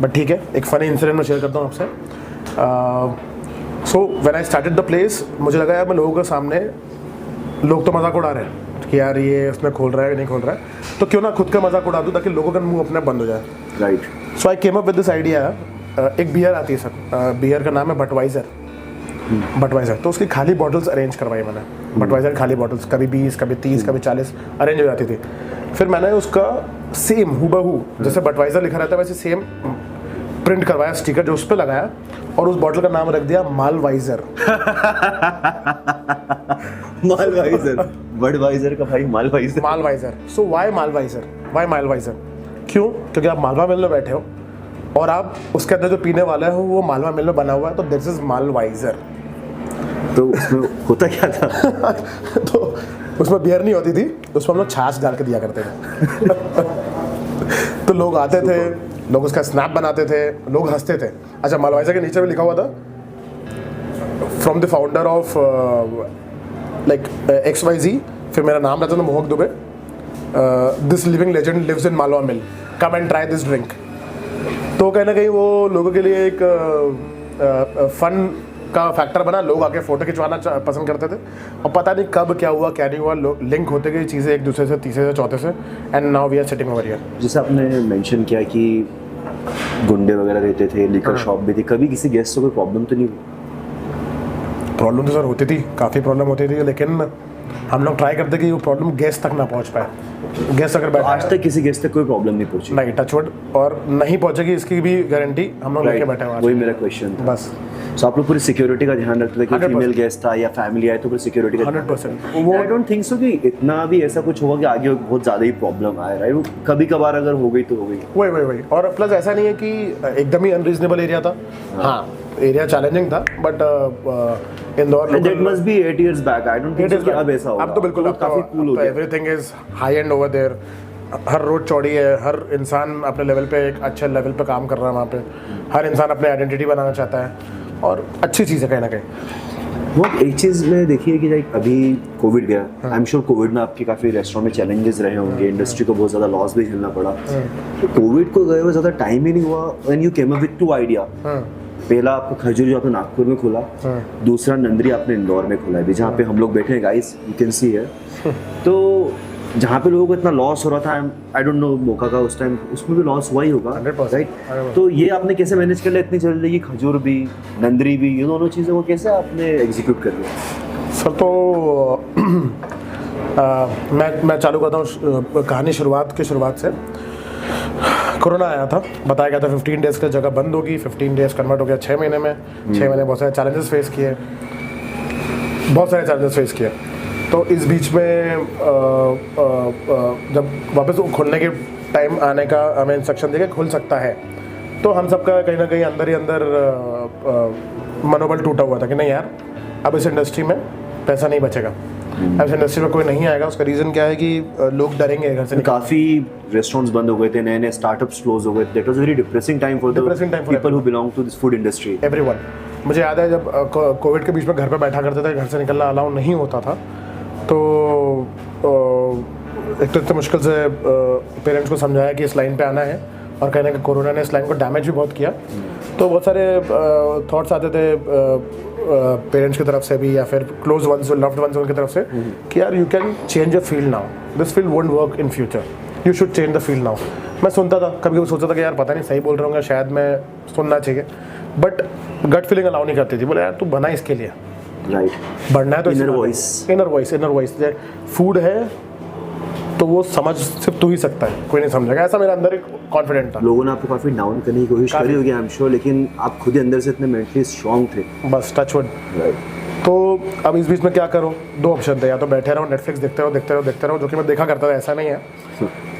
A: बट ठीक है, एक फ़नी इंसिडेंट मैं शेयर करता हूँ आपसे। So when I started the place, मुझे लगा यार मैं लोगों के सामने, लोग तो मजाक उड़ा रहे हैं कि यार ये उसमें खोल रहा है नहीं खोल रहा है, तो क्यों ना खुद का मजाक उड़ा दूँ ताकि लोगों का मुंह अपने बंद हो जाए।
B: Right.
A: So I came up with this idea. एक बियर आती है सर, बियर का नाम है बटवाइज़र। तो उसकी खाली बॉटल्स अरेंज करवाई मैंने, बटवाइज़र खाली बॉटल्स, कभी 20, कभी 30, कभी 40 अरेंज हो जाती थी। फिर मैंने उसका सेम हूबहू जैसे बटवाइज़र लिखा रहता है वैसे सेम प्रिंट करवाया, स्टिकर जो उस पर लगाया, और उस बॉटल का नाम रख दिया मालवाइज़र।
B: मालवाइज़र, बडवाइज़र का भाई मालवाइज़र।
A: मालवाइज़र। सो वाई मालवाइज़र? वाई मालवाइज़र? क्यों? क्योंकि आप मालवा मिल में बैठे हो और आप उसके अंदर जो पीने वाला है वो मालवा मिल में बना हुआ है, तो दिस इज मालवाइज़र।
B: तो उसमें होता क्या था?
A: तो उसमें बियर नहीं होती थी, उसमें हम लोग छाछ डाल के दिया करते थे। तो लोग आते थे, लोग उसका स्नैप बनाते थे, लोग हंसते थे। अच्छा, मालवाइज़र के नीचे भी लिखा हुआ था from the founder of like XYZ, फिर मेरा नाम रहता था Mohak Dubey, this living legend lives in Malwa mill, come and try this drink. तो कहीं ना कहीं वो लोगों के लिए एक फन का फैक्टर बना, लोग आके फ़ोटो खिंचवाना पसंद करते थे, और पता नहीं कब क्या हुआ क्या नहीं हुआ, लिंक होते गई चीज़ें एक दूसरे से, तीसरे से, चौथे से, and now we are sitting over here.
B: जैसे आपने मेंशन किया कि गुंडे वगैरह रहते थे, लिकर शॉप भी थी, कभी किसी गेस्ट से कोई प्रॉब्लम तो नहीं हुई?
A: प्रॉब्लम तो सर होती थी, काफ़ी प्रॉब्लम होती थी, लेकिन हम लोग ट्राई करते कि वो प्रॉब्लम गेस्ट तक ना पहुंच पाए। गेस्ट अगर बैठा
B: आज तक किसी गेस्ट तक कोई प्रॉब्लम नहीं पहुंची?
A: नहीं, टचवुड, और नहीं पहुंचेगी इसकी भी गारंटी हम लोग लेके बैठे हुए हैं।
B: वही मेरा क्वेश्चन था।
A: बस
B: सो आप लोग पूरी सिक्योरिटी का ध्यान रखते थे कि
A: 100%
B: फीमेल गेस्ट था या फैमिली आए तो पूरी सिक्योरिटी का
A: 100%।
B: वो आई डोंट थिंक सो कि इतना भी ऐसा कुछ होगा कि आगे बहुत ज़्यादा ही प्रॉब्लम आए, राइट? वो कभी कभार अगर हो गई तो हो गई।
A: वही, और प्लस ऐसा नहीं है कि एकदम ही अनरीजनेबल एरिया था। हाँ, एरिया चैलेंजिंग था, but Indore
B: that must be 8 years back. I don't think कि अब ऐसा होगा।
A: अब तो बिल्कुल
B: काफ़ी कूल हो गया।
A: Everything is high and over there. हर रोड चौड़ी है, हर इंसान अपने लेवल पे एक अच्छे लेवल पे काम कर रहा है वहाँ पे, हर इंसान अपने आइडेंटिटी बनाना चाहता है, और अच्छी चीज़ है कहीं ना कहीं।
B: वो एक चीज़ में देखिए कि लाइक अभी कोविड गया, आई एम श्योर कोविड में आपके काफ़ी रेस्टोरेंट में चैलेंजेस रहे होंगे, इंडस्ट्री को बहुत ज़्यादा लॉस भी झेलना पड़ा। तो कोविड को गए हुए ज़्यादा टाइम ही नहीं हुआ when you came up with 2 idea. पहला आपका खजूर जो आपने नागपुर में खोला, दूसरा नंदरी आपने इंदौर में खोला है, जहाँ पे हम लोग बैठे हैं गाइस, यू कैन सी है। तो जहाँ पे लोगों को इतना लॉस हो रहा था, आई डोंट नो मोका का उस टाइम उसमें भी लॉस हुआ ही होगा,
A: 100%,
B: राइट? तो ये आपने कैसे मैनेज कर लिया इतनी जल्दी कि खजूर भी नंदरी भी, ये दोनों चीज़ें को कैसे आपने एग्जीक्यूट कर लिया?
A: सर तो मैं चालू करता हूँ कहानी शुरुआत से। कोरोना आया था, बताया गया था 15 डेज़ की जगह बंद होगी, 15 डेज़ कन्वर्ट हो गया 6 महीने में। 6 महीने बहुत सारे चैलेंजेस फेस किए। तो इस बीच में जब वापस खोलने के टाइम आने का हमें इंस्ट्रक्शन देके खुल सकता है, तो हम सबका कहीं ना कहीं अंदर ही अंदर मनोबल टूटा हुआ था कि नहीं यार, अब इस इंडस्ट्री में पैसा नहीं बचेगा, अब इस इंडस्ट्री में कोई नहीं आएगा। उसका रीज़न क्या है कि लोग डरेंगे घर से।
B: काफ़ी रेस्टोरेंट्स बंद हो गए थे, नए स्टार्टअप्स क्लोज हो गए थे। That was very depressing time for the people who belong to this food industry,
A: everyone. मुझे याद है जब कोविड के बीच में घर पे बैठा करते थे, घर से निकलना अलाउ नहीं होता था, तो एक तो इतने मुश्किल से पेरेंट्स को समझाया कि इस लाइन पे आना है, और कहने कि कोरोना ने इस लाइन को डैमेज भी बहुत किया। तो बहुत सारे थॉट्स आते थे पेरेंट्स की तरफ से भी, या फिर क्लोज वंस, लव्ड वंस उनकी तरफ से, कि यार you can change your field now, this field won't work in future, you should change the field now. मैं सुनता था, कभी कभी सोचता था कि यार पता नहीं सही बोल रहा हूँ, शायद मैं सुनना चाहिए, बट गट फीलिंग अलाउ नहीं करती थी। बोले यार तू बना इसके लिए,
B: राइट?
A: बढ़ना है तो
B: इनर
A: वॉइस फूड है तो वो समझ सिर्फ तू ही सकता है, कोई नहीं समझेगा, ऐसा मेरे अंदर एक कॉन्फिडेंट था।
B: लोगों ने आपको काफ़ी डाउन करने की कोशिश करी होगी, आई एम श्योर, लेकिन आप खुद ही अंदर से इतने मेंटली स्ट्रांग थे।
A: बस टचवुड।
B: राइट।
A: तो अब इस बीच में क्या करूँ, 2 ऑप्शन थे, या तो बैठे रहो नेटफ्लिक्स देखते रहो, जो कि मैं देखा करता था, ऐसा नहीं है।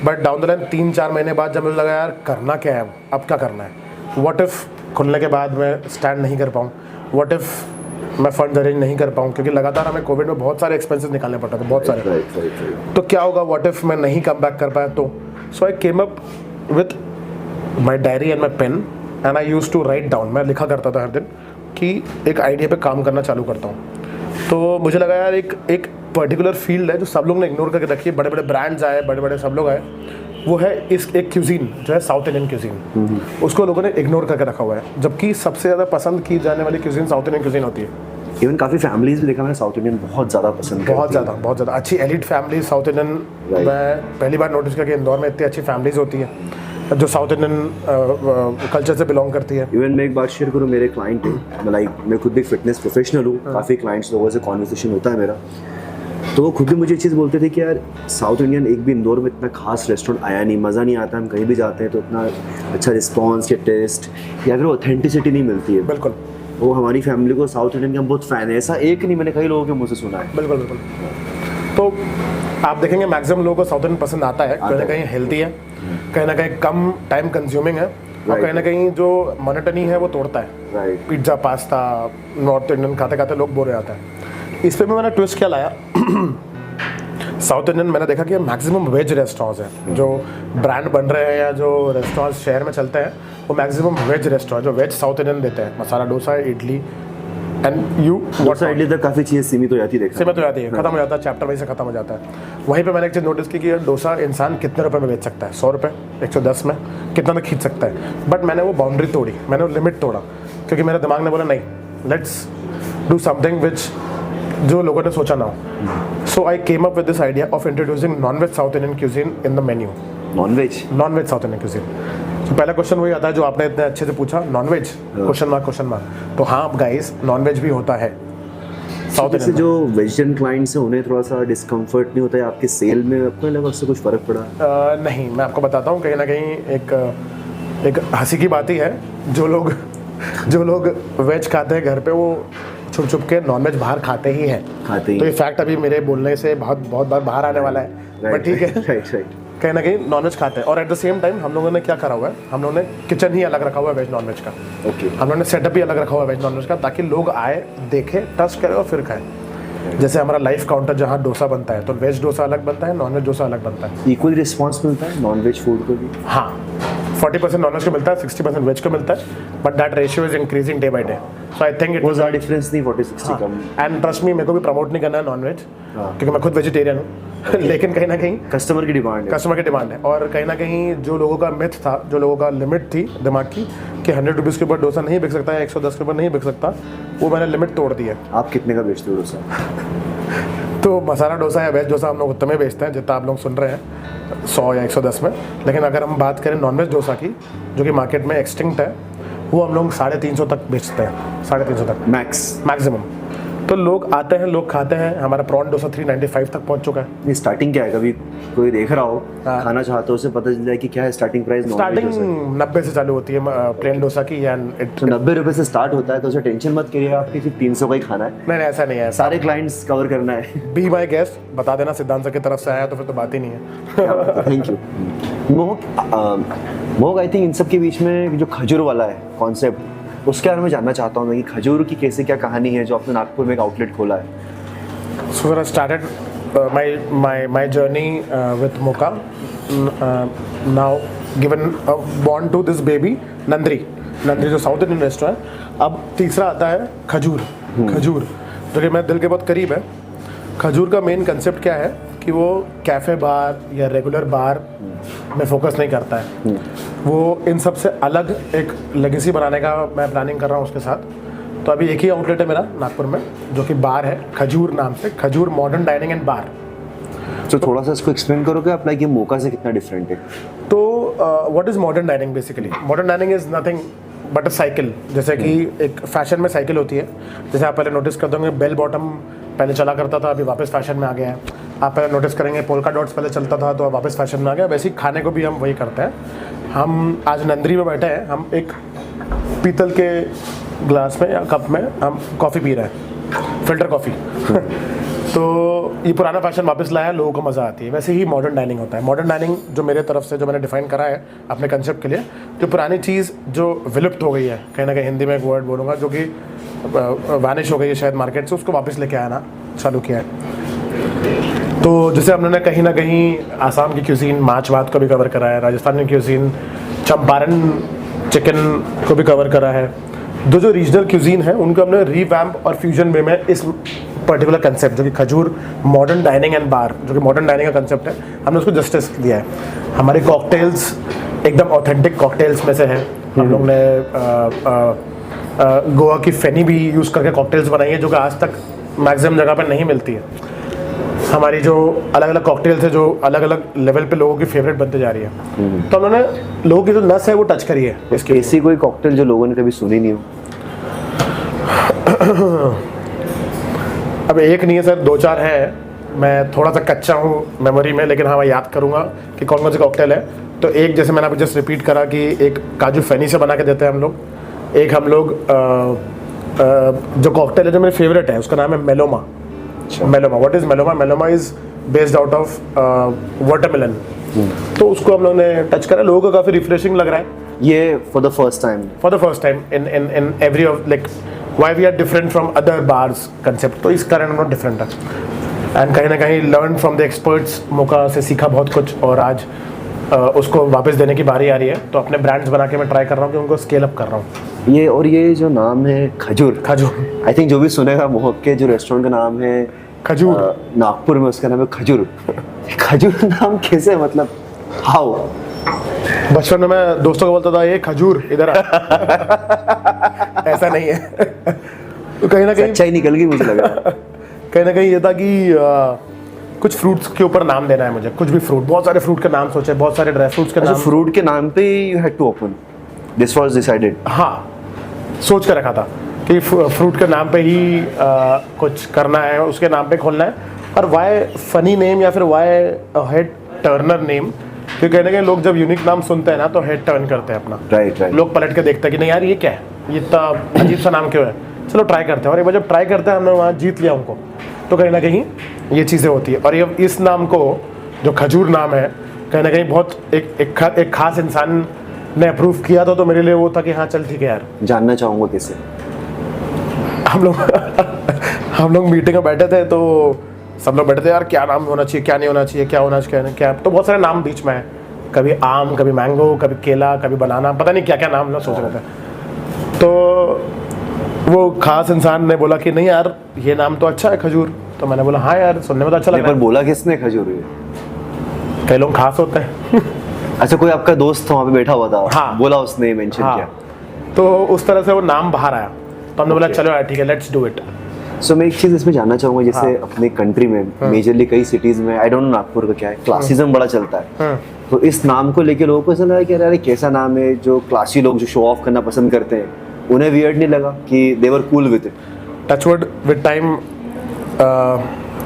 A: बट डाउन द लाइन 3-4 महीने बाद जब मुझे लगा यार करना क्या है, अब क्या करना है, व्हाट इफ खुलने के बाद मैं स्टैंड नहीं कर पाऊँ, व्हाट इफ मैं फंड अरेंज नहीं कर पाऊँ, क्योंकि लगातार हमें कोविड में बहुत सारे एक्सपेंसेस निकालने पड़ते थे, बहुत सारे।
B: राइट।
A: तो क्या होगा, व्हाट इफ मैं नहीं कम बैक कर पाया तो? So I came up with my diary and my pen and I use to write down. मैं लिखा करता था हर दिन कि एक आइडिया पे काम करना चालू करता हूँ। तो मुझे लगा यार एक पर्टिकुलर फील्ड है जो सब लोग ने इग्नोर करके रखी है, बड़े बड़े ब्रांड्स आए, बड़े बड़े सब लोग आए, वो है इस एक क्यूजीन जो है साउथ इंडियन क्यूजीन। उसको लोगों ने इग्नोर करके रखा हुआ है, जबकि सबसे ज़्यादा पसंद की जाने वाली क्यूजीन साउथ इंडियन क्यूजीन होती है।
B: इवन काफ़ी फैमिलीज भी देखा मैंने साउथ इंडियन बहुत ज़्यादा पसंद करती
A: बहुत ज़्यादा अच्छी एलिट फैमिली साउथ इंडियन। मैं पहली बार नोटिस किया कि इंदौर में इतनी अच्छी फैमिलीज होती हैं जो साउथ इंडियन कल्चर से बिलोंग करती है।
B: इवन मैं एक बात शेयर करूँ, मेरे क्लाइंट हैं, मैं खुद भी फिटनेस प्रोफेशनल हूँ, काफ़ी क्लाइंट्स लोगों से कॉन्वर्सेशन होता है मेरा, तो वो खुद भी मुझे ये चीज़ बोलते थे कि यार साउथ इंडियन एक भी इंदौर में इतना खास रेस्टोरेंट आया नहीं, मज़ा नहीं आता, हम कहीं भी जाते हैं तो इतना अच्छा रिस्पॉन्स या टेस्ट या फिर ऑथेंटिसिटी नहीं मिलती है।
A: बिल्कुल,
B: वो हमारी फैमिली को साउथ इंडियन के हम बहुत फ़ैन है, ऐसा एक नहीं, मैंने कई लोगों के मुँह से सुना है।
A: बिल्कुल। तो आप देखेंगे मैक्सिमम लोगों को साउथ इंडियन पसंद आता है, कहीं ना कहीं हेल्दी है, कहीं ना कहीं कम टाइम कंज्यूमिंग है, और कहीं ना कहीं जो मोनोटनी है वो तोड़ता है।
B: Right.
A: Pizza pasta north Indian खाते खाते लोग बोर हो जाते हैं। इस पर भी मैंने ट्विस्ट क्या लाया, साउथ इंडियन मैंने देखा कि मैक्सिमम वेज रेस्टोरेंट्स हैं जो ब्रांड बन रहे हैं या जो रेस्टोरेंट्स शहर में चलते हैं, वो मैक्सिमम वेज रेस्टोरेंट जो वेज साउथ इंडियन देते हैं। मसाला डोसा, इडली एंड
B: डोसा इडली तक काफ़ी चीज़ें सीमित हो जाती है,
A: सीमित हो जाती है, खत्म हो जाता है, चैप्टर वाइज से खत्म हो जाता है। वहीं पे मैंने एक चीज़ नोटिस की कि डोसा इंसान कितने रुपए में बेच सकता है, 100 रुपये, 110 में, कितना तक खींच सकता है। बट मैंने वो बाउंड्री तोड़ी, मैंने वो लिमिट तोड़ा, क्योंकि मेरे दिमाग ने बोला नहीं, लेट्स डू समथिंग विच जो लोगों ने सोचा ना हो। So I came up with this idea of introducing non-veg South Indian cuisine in the menu.
B: Non-veg
A: South Indian cuisine. तो पहला क्वेश्चन वही आता है जो आपने इतने अच्छे से पूछा, नॉन-वेज क्वेश्चन मार्क। तो हाँ गाइस, नॉन-वेज भी होता है साउथ इंडियन।
B: जो वेजिटेरियन क्लाइंट्स हैं उन्हें थोड़ा सा डिस्कम्फर्ट नहीं होता है आपके सेल में, आपको लगा उससे कुछ फ़र्क पड़ा?
A: नहीं, मैं आपको बताता हूँ, कहीं ना कहीं एक हंसी की बात ही है, जो लोग वेज खाते हैं घर पे वो छुप के नॉनवेज बाहर खाते ही हैं। तो ये फैक्ट अभी मेरे बोलने से बहुत बार बाहर आने वाला है, बट ठीक है।
B: राइट।
A: कहीं ना कहीं नॉनवेज खाते हैं, और एट द सेम टाइम हम लोगों ने क्या करा हुआ है, हम लोगों ने किचन ही अलग रखा हुआ है वेज नॉनवेज का।
B: ओके।
A: हम लोगों ने सेटअप ही अलग रखा हुआ है वेज नॉनवेज का, ताकि लोग आए, देखें, टच करें और फिर खाएं। जैसे हमारा लाइफ काउंटर जहाँ डोसा बनता है, तो वेज डोसा अलग बनता है, नॉनवेज डोसा अलग बनता है।
B: इक्वल रिस्पॉन्स मिलता है नॉनवेज फूड को भी?
A: हाँ, 40% नॉनवेज को मिलता है, 60% वेज को मिलता है, but that ratio is increasing day by day. So I think it
B: वो ज़्यादा डिफरेंस नहीं 40-60 कम।
A: एंड ट्रस्ट मी, मेरे को भी प्रमोट नहीं करना है नॉनवेज, क्योंकि मैं खुद वेजिटेरियन हूँ। लेकिन कहीं ना कहीं
B: कस्टमर की डिमांड है,
A: और कहीं ना कहीं जो लोगों का मिथ था, जो लोगों का लिमिट थी दिमाग की कि 100 रुपीज़ के ऊपर डोसा नहीं बिक सकता है, 110 के ऊपर नहीं बिक सकता, वो मैंने लिमिट तोड़ दी है।
B: आप कितने का बेचते हो डोसा?
A: तो मसाला डोसा या वेज डोसा हम लोग उतने में बेचते हैं जितना आप लोग सुन रहे हैं, 100 या 110 में। लेकिन अगर हम बात करें नॉनवेज डोसा की, जो कि मार्केट में एक्सटिंक्ट है, वो हम लोग 350 तक बेचते हैं, 350 तक मैक्सिमम। तो लोग आते हैं, लोग खाते हैं। हमारा प्रॉन डोसा 395 तक पहुंच चुका है।
B: ये स्टार्टिंग क्या है? कभी कोई देख रहा हो खाना चाहता हो, उसे पता चल जाए कि क्या है स्टार्टिंग प्राइस?
A: स्टार्टिंग 90 से चालू होती है प्लेन डोसा की, एंड
B: तो 90 रुपए से स्टार्ट होता है, तो उसे टेंशन मत करिए आपकी सिर्फ 300 का ही खाना है।
A: नहीं, ऐसा नहीं है,
B: सारे क्लाइंट्स कवर करना है।
A: बी माई गेस्ट, बता देना सिद्धांत सर की तरफ से आया तो फिर तो बात ही नहीं है।
B: थैंक यू मोहक। आई थिंक इन सब के बीच में जो खजूर वाला है कॉन्सेप्ट, उसके बारे में जानना चाहता हूँ मैं कि खजूर की कैसे क्या कहानी है जो आपने नागपुर में एक आउटलेट खोला है?
A: So I started my journey with Mocha. Now given born to this baby नंदरी जो साउथ इंडियन रेस्टोरेंट। अब तीसरा आता है खजूर, जो कि मेरे दिल के बहुत करीब है। खजूर का मेन कंसेप्ट क्या है कि वो कैफ़े बार या रेगुलर बार में फोकस नहीं करता है, वो इन सब से अलग एक लेगेसी बनाने का मैं प्लानिंग कर रहा हूँ उसके साथ। तो अभी एक ही आउटलेट है मेरा नागपुर में, जो कि बार है खजूर नाम से, खजूर मॉडर्न डाइनिंग एंड बार।
B: तो थोड़ा सा इसको एक्सप्लेन करोगे आप, लाइक ये मोका से कितना डिफरेंट है?
A: तो what is modern dining? Basically modern dining is nothing but a cycle. जैसे कि एक फैशन में साइकिल होती है, जैसे आप पहले नोटिस करते होंगे बेल बॉटम पहले चला करता था, अभी वापस फैशन में आ गया है। आप पहले नोटिस करेंगे पोल्का डॉट्स पहले चलता था तो वापस फैशन में आ गया। वैसे ही खाने को भी हम वही करते हैं। हम आज नंदरी में बैठे हैं, हम एक पीतल के ग्लास में या कप में हम कॉफ़ी पी रहे हैं, फिल्टर कॉफ़ी। तो ये पुराना फैशन वापस लाया, लोगों को मज़ा आती है। वैसे ही मॉडर्न डाइनिंग होता है। मॉडर्न डाइनिंग जो मेरे तरफ से जो मैंने डिफाइन करा है अपने कंसेप्ट के लिए, जो पुरानी चीज़ जो विलुप्त हो गई है, कहीं ना कहीं हिंदी में एक वर्ड बोलूँगा जो कि वैनिश हो गई है शायद मार्केट से, उसको वापस लेके आना चालू किया है। तो जैसे हमने कहीं ना कहीं आसाम की क्यूजीन माछ भात को भी कवर करा है, राजस्थान की क्यूजीन चंपारण चिकन को भी कवर करा है। जो रीजनल क्यूजीन है उनको हमने रीवैम्प और फ्यूजन वे में इस पर्टिकुलर कंसेप्ट जो कि खजूर मॉडर्न डाइनिंग एंड बार, जो कि मॉडर्न डाइनिंग का कंसेप्ट है, हमने उसको जस्टिस दिया है। हमारे कॉकटेल्स एकदम ऑथेंटिक कॉकटेल्स में से है। हम लोग ने गोवा की फेनी भी यूज़ करके कॉकटेल्स बनाई है, जो कि आज तक मैक्सिमम जगह पर नहीं मिलती है। हमारी जो अलग अलग कॉकटेल्स है जो अलग अलग लेवल पे लोगों की फेवरेट बनते जा रही है, तो उन्होंने लोगों की जो नस है वो टच करी है।
B: इसकी ऐसी कोई कॉकटेल जो लोगों ने कभी सुनी नहीं हो?
A: अब एक नहीं है सर, 2-4 है। मैं थोड़ा सा कच्चा हूँ मेमोरी में, लेकिन हाँ मैं याद करूँगा कि कौन कौन सी कॉकटेल है। तो एक जैसे मैंने अभी जस्ट रिपीट करा कि एक काजू फेनी से बना के देते हैं हम लोग। एक हम लोग जो कॉकटेल है जो मेरी फेवरेट है उसका नाम है Meloma. Meloma, what is Meloma? Meloma is based out of watermelon. तो उसको हम लोगों ने टच करा, लोगों को काफ़ी रिफ्रेशिंग लग रहा है
B: ये for the first time
A: in every of like why we are different from other bars concept। तो इस कारण हम लोग डिफरेंट है एंड कहीं ना कहीं लर्न फ्रॉम द एक्सपर्ट्स, मौका से सीखा बहुत कुछ और आज उसको वापस देने की बारी आ रही है। तो अपने ब्रांड्स बना के मैं ट्राई कर रहा हूँ कि उनको स्केल अप कर रहा हूँ।
B: ये जो नाम है खजूर आई थिंक जो भी सुनेगा मोहक के जो रेस्टोरेंट का नाम है
A: खजूर,
B: नागपुर में उसका नाम है खजूर। खजूर नाम कैसे, मतलब हाउ?
A: बचपन में मैं दोस्तों को बोलता था ये खजूर इधर आ। ऐसा नहीं है। तो कहीं ना कहीं
B: सच्चाई निकल गई मुझे लगा।
A: कहीं ना कहीं ये था कि कुछ फ्रूट्स के ऊपर नाम देना है मुझे, कुछ भी फ्रूट, बहुत सारे फ्रूट के नाम सोचे, बहुत सारे ड्राई फ्रूट्स के नाम।
B: फ्रूट के नाम पे you had to open, this was decided?
A: हाँ, सोच कर रखा था कि फ्रूट के नाम पे ही कुछ करना है, उसके नाम पे खोलना है। और वाई फनी नेम या फिर वाई हेड टर्नर नेम? क्योंकि कहीं ना कहीं लोग जब यूनिक नाम सुनते हैं ना तो हेड टर्न करते हैं अपना।
B: राइट।
A: लोग पलट के देखते हैं कि नहीं यार ये क्या है, ये इतना अजीब सा नाम क्यों है, चलो ट्राई करते हैं। और एक बार जब ट्राई करते हैं हमने वहाँ जीत लिया उनको, तो कहीं ना कहीं ये चीज़ें होती है। और ये इस नाम को जो खजूर नाम है, कहीं ना कहीं बहुत एक खास इंसान ने अप्रूव किया था, तो मेरे लिए वो था कि हाँ चल ठीक है यार।
B: जानना चाहूँगा कैसे?
A: हम लोग मीटिंग में बैठे थे, तो सब लोग बैठे थे यार क्या नाम होना चाहिए, क्या नहीं होना चाहिए, क्या होना चाहिए, क्या। तो बहुत सारे नाम बीच में है, कभी आम, कभी मैंगो, कभी केला, कभी बनाना, पता नहीं क्या क्या नाम लोग सोच रहे थे। तो वो खास इंसान ने बोला कि नहीं यार ये नाम तो अच्छा है खजूर। तो मैंने बोला हाँ यार सुनने में तो अच्छा लग रहा है।
B: पर बोला किसने खजूर?
A: कई लोग खास होते हैं।
B: अच्छा, कोई आपका दोस्त था वहाँ पे बैठा हुआ था?
A: हाँ,
B: बोला उसने, मेंशन
A: हाँ,
B: किया,
A: तो उस तरह से वो नाम बाहर आया। तो हमने बोला चलो यार ठीक है, लेट्स डू इट।
B: सो मैं एक चीज़ इसमें जानना चाहूँगा, जैसे अपने कंट्री में मेजरली कई सिटीज़ में, आई डोंट नो नागपुर का क्या है, क्लासिज्म बड़ा चलता है। तो इस नाम को लेके लोगों को ऐसा लगा कि यार कैसा नाम है, जो क्लासी लोग जो शो ऑफ करना पसंद करते हैं उन्हें वियर्ड नहीं लगा कि they were cool with it?
A: Touchwood with time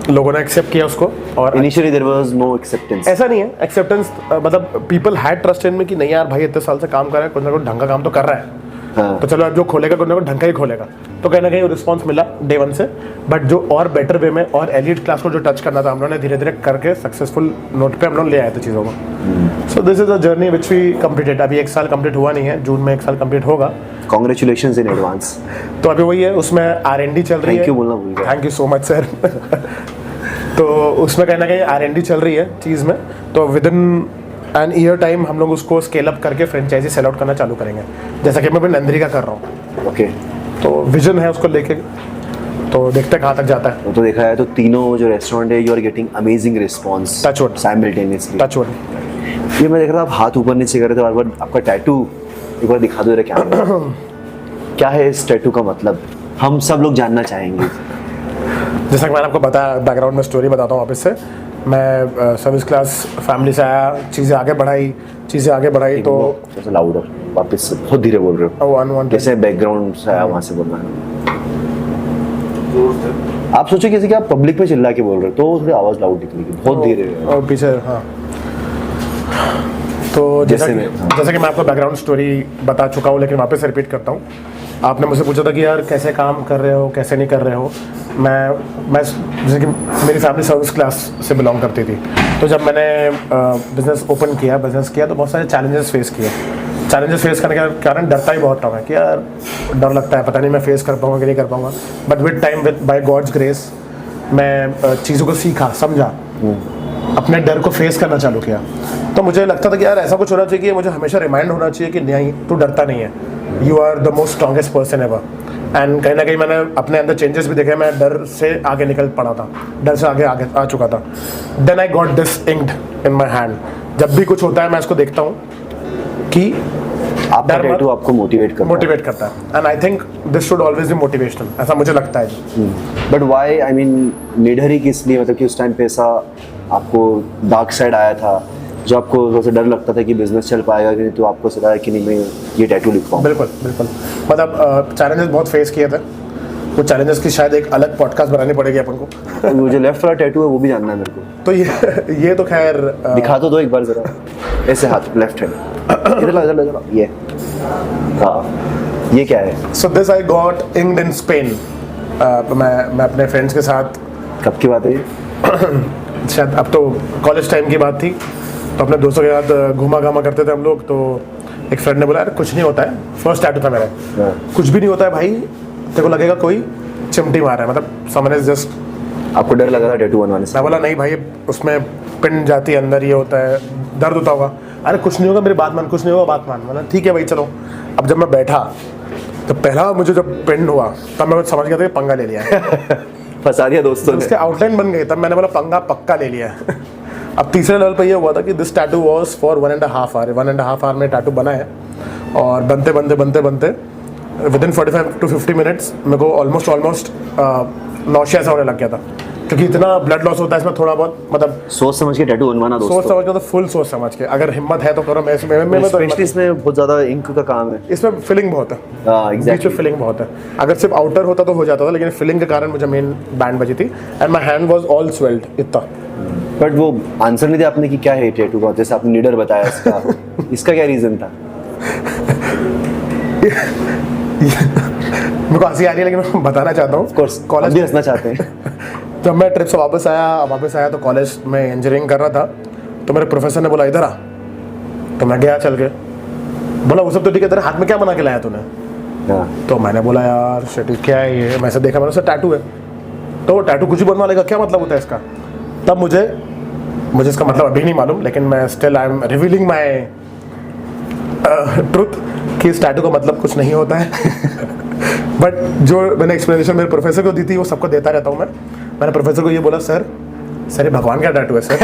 A: लोगों ने एक्सेप्ट किया उसको। और
B: initially there was no acceptance?
A: ऐसा नहीं है एक्सेप्टेंस, मतलब पीपल हैड ट्रस्ट इन में कि नहीं यार भाई इतने साल से काम कर रहा है, कुछ ना कुछ ढंग का काम तो कर रहा है।
B: हाँ।
A: तो चलो अब जो खोलेगा कुछ ना कुछ ढंग का ही खोलेगा। तो कहीं ना कहीं रिस्पॉन्स मिला डे 1 से। बट जो और बेटर वे में और एलिट क्लास को जो टच करना था हम लोगों ने धीरे धीरे करके सक्सेसफुल नोट पे हम लोग ले आए थे चीज़ों को। So this is a journey which we completed. अभी 1 साल कंप्लीट हुआ नहीं है, जून में 1 साल कंप्लीट होगा।
B: Congratulations in advance.
A: तो अभी वही है, उसमें R&D चल रही है।
B: थैंक यू बोलना भूल गया।
A: Thank you so much sir. तो उसमें कहीं ना कहीं R&D चल रही है चीज़ में। तो with in an year time हम लोग उसको स्केल अप करके फ्रेंचाइजी सेल आउट करना चालू करेंगे, जैसा कि मैं अभी नंदरी का कर रहा हूँ।
B: ओके।
A: तो विजन है उसको लेके, तो देखते हैं कहाँ तक जाता है।
B: तो देखा है तो तीनों जो रेस्टोरेंट है, you are getting amazing response
A: touchwood
B: simultaneously.
A: Touchwood.
B: ये मैं देख रहा था आप हाथ ऊपर नीचे कर रहे थे, बार आपका टैटू एक बार दिखा दो जरा। क्या है इस टैटू का मतलब, हम सब लोग जानना चाहेंगे।
A: जैसा कि मैंने आपको बताया, बैकग्राउंड में स्टोरी बताता हूँ वापस से। मैं सर्विस क्लास फैमिली से आया, चीज़ें आगे बढ़ाई तो
B: लाउडर वापस से बहुत धीरे बोल रहे हो, जैसे बैकग्राउंड से आया वहाँ से बोलना है। आप सोचो किसी के आप पब्लिक में चिल्ला के बोल रहे हो तो थोड़ी आवाज़ लाउड निकलेगी, बहुत धीरे
A: और पीछे। हाँ, तो जैसा कि मैं आपको बैकग्राउंड स्टोरी बता चुका हूँ, लेकिन वापस से रिपीट करता हूँ आपने मुझसे पूछा था कि यार कैसे काम कर रहे हो, कैसे नहीं कर रहे हो। मैं जैसे कि मेरी फैमिली सर्विस क्लास से बिलोंग करती थी, तो जब मैंने बिज़नेस किया तो बहुत सारे चैलेंजेस फेस किए। चैलेंजेस फेस करने के कारण डरता ही बहुत था मैं कि यार डर लगता है, पता नहीं मैं फेस कर पाऊँगा कि नहीं कर पाऊँगा। But with time, by God's grace, मैं चीज़ों को सीखा, समझा, अपने डर को फेस करना चालू किया। तो मुझे लगता था कि यार ऐसा कुछ होना चाहिए कि मुझे हमेशा रिमाइंड होना चाहिए कि नहीं, तू डरता नहीं है, you are the most strongest person ever. And कहीं ना कहीं मैंने अपने अंदर चेंजेस भी देखे, मैं डर से आगे निकल पड़ा था, डर से आगे आ चुका था। Then I got this inked in my hand. जब भी कुछ होता है मैं इसको देखता हूँ कि
B: आपका टैटू आपको मोटिवेट
A: करता है। And I think this should always be motivational, ऐसा मुझे लगता है।
B: बट व्हाई, आई मीन निडर ही किस लिए, मतलब कि उस टाइम पे ऐसा आपको डार्क साइड आया था जो आपको थोड़ा सा डर लगता था कि बिजनेस चल पाएगा कि नहीं, तो आपको सदा है कि नहीं मैं ये टैटू लिख पाऊँ?
A: बिल्कुल बिल्कुल, मतलब चैलेंजेस बहुत फेस किए थे। वो चैलेंजेस की शायद एक अलग पॉडकास्ट बनानी पड़ेगी अपन को।
B: वो जो लेफ्ट वाला टैटू है वो भी जानना है मेरे को।
A: तो ये तो खैर
B: दिखा तो दो एक बार जरा, ऐसे हाथ, लेफ्ट हैंड इधर ला, ये हाँ, ये क्या है?
A: So this I got inked in Spain. मैं अपने फ्रेंड्स के साथ,
B: कब की बात है ये?
A: शायद अब तो कॉलेज टाइम की बात थी, तो अपने दोस्तों के साथ घूमा घामा करते थे हम लोग। तो एक फ्रेंड ने बोला यार कुछ नहीं होता है, फर्स्ट टैटू था मेरा, कुछ भी नहीं होता है भाई, तेरे को लगेगा कोई चिमटी मार रहा है, मतलब समझ जस्ट।
B: आपको डर लगा था टैटू बनवाने से?
A: मैं बोला नहीं भाई, उसमें पिन जाती है अंदर, ये होता है, दर्द होता होगा। अरे कुछ नहीं होगा, मेरी बात मान, कुछ नहीं होगा, बात मान। मतलब ठीक है भाई चलो। अब जब मैं बैठा तो पहला मुझे जब पिन हुआ तब मैं समझ गया था कि पंगा ले लिया है।
B: फंसा दिया दोस्तों ने।
A: उसके आउटलाइन बन गई, तब मैंने बोला पंगा पक्का ले लिया है। अब तीसरे लेवल पर ये हुआ था कि this tattoo was for 1.5 hour. 1.5 hour में टैटू बना है, और बनते विदिन 45 to 50 मिनट्स मेरे को ऑलमोस्ट नौशिया सा होने लग गया था, क्योंकि इतना ब्लड लॉस होता है इसमें थोड़ा बहुत। मतलब
B: सोच समझ के टैटू बनवाना दोस्तों,
A: सोच समझ के, तो फुल सोच समझ के, अगर हिम्मत है तो करो। मैं
B: स्पेशली इसमें बहुत ज़्यादा इंक का काम है,
A: इसमें फिलिंग बहुत है।
B: एग्जैक्टली,
A: फिलिंग बहुत है। अगर सिर्फ आउटर होता तो हो जाता था, लेकिन फिलिंग के कारण मुझे मेन बैंड बजी थी, and my hand was all swelled इतना।
B: बट वो आंसर नहीं दिया आपने कि क्या है टैटू का, जैसे आपने निडर बताया इसका इसका क्या रीज़न था?
A: मेरे को हंसी आ रही है, लेकिन मैं बताना चाहता हूँ।
B: कॉलेज भी हंसना चाहते हैं।
A: जब मैं ट्रिप से वापस आया तो कॉलेज में इंजीनियरिंग कर रहा था, तो मेरे प्रोफेसर ने बोला इधर आ। तो मैं गया चल के, बोला वो सब तो ठीक है, तेरे हाथ में क्या बना के लाया तूने? तो मैंने बोला यार शिट क्या है ये, मैं से देखा, मैंने उससे टैटू है। तो वो टैटू कुछ भी बनवा लेगा, क्या मतलब होता है इसका? तब मुझे इसका मतलब अभी नहीं मालूम, लेकिन मैं still I am revealing my truth कि इस टैटू का मतलब कुछ नहीं होता है। बट जो मैंने एक्सप्लेनेशन मेरे प्रोफेसर को दी थी वो सबको देता रहता हूँ मैं। मैंने प्रोफेसर को ये बोला, सर ये भगवान का टैटू है सर।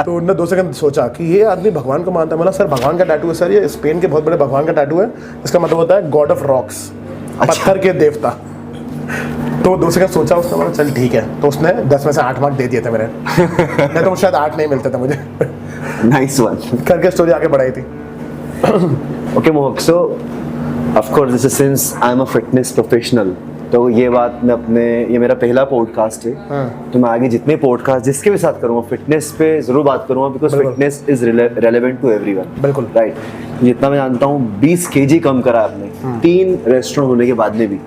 A: तो उन्होंने 2 सेकंड सोचा कि ये आदमी भगवान को मानता है। बोला सर भगवान का टैटू है सर, ये स्पेन के बहुत बड़े भगवान का टैटू है, इसका मतलब होता है गॉड ऑफ रॉक्स, पत्थर के देवता। तो 2 सेकंड सोचा उसने, बोला चल ठीक है। तो उसने 10 में से 8 मार्क दे दिए थे मेरे। नहीं तो शायद 8 नहीं मिलते थे मुझे।
B: नाइस वन
A: करके स्टोरी आगे बढ़ाई थी।
B: ओके मोहक, सो of course this is since I am a fitness professional, तो ये बात मैं अपने, ये मेरा पहला पॉडकास्ट है, तो मैं आगे जितने पॉडकास्ट जिसके भी साथ करूँगा फिटनेस पे जरूर बात करूँगा, because fitness is relevant to everyone.
A: बिल्कुल
B: राइट। जितना मैं जानता हूँ 20 kg कम करा आपने 3 रेस्टोरेंट होने के बाद में भी।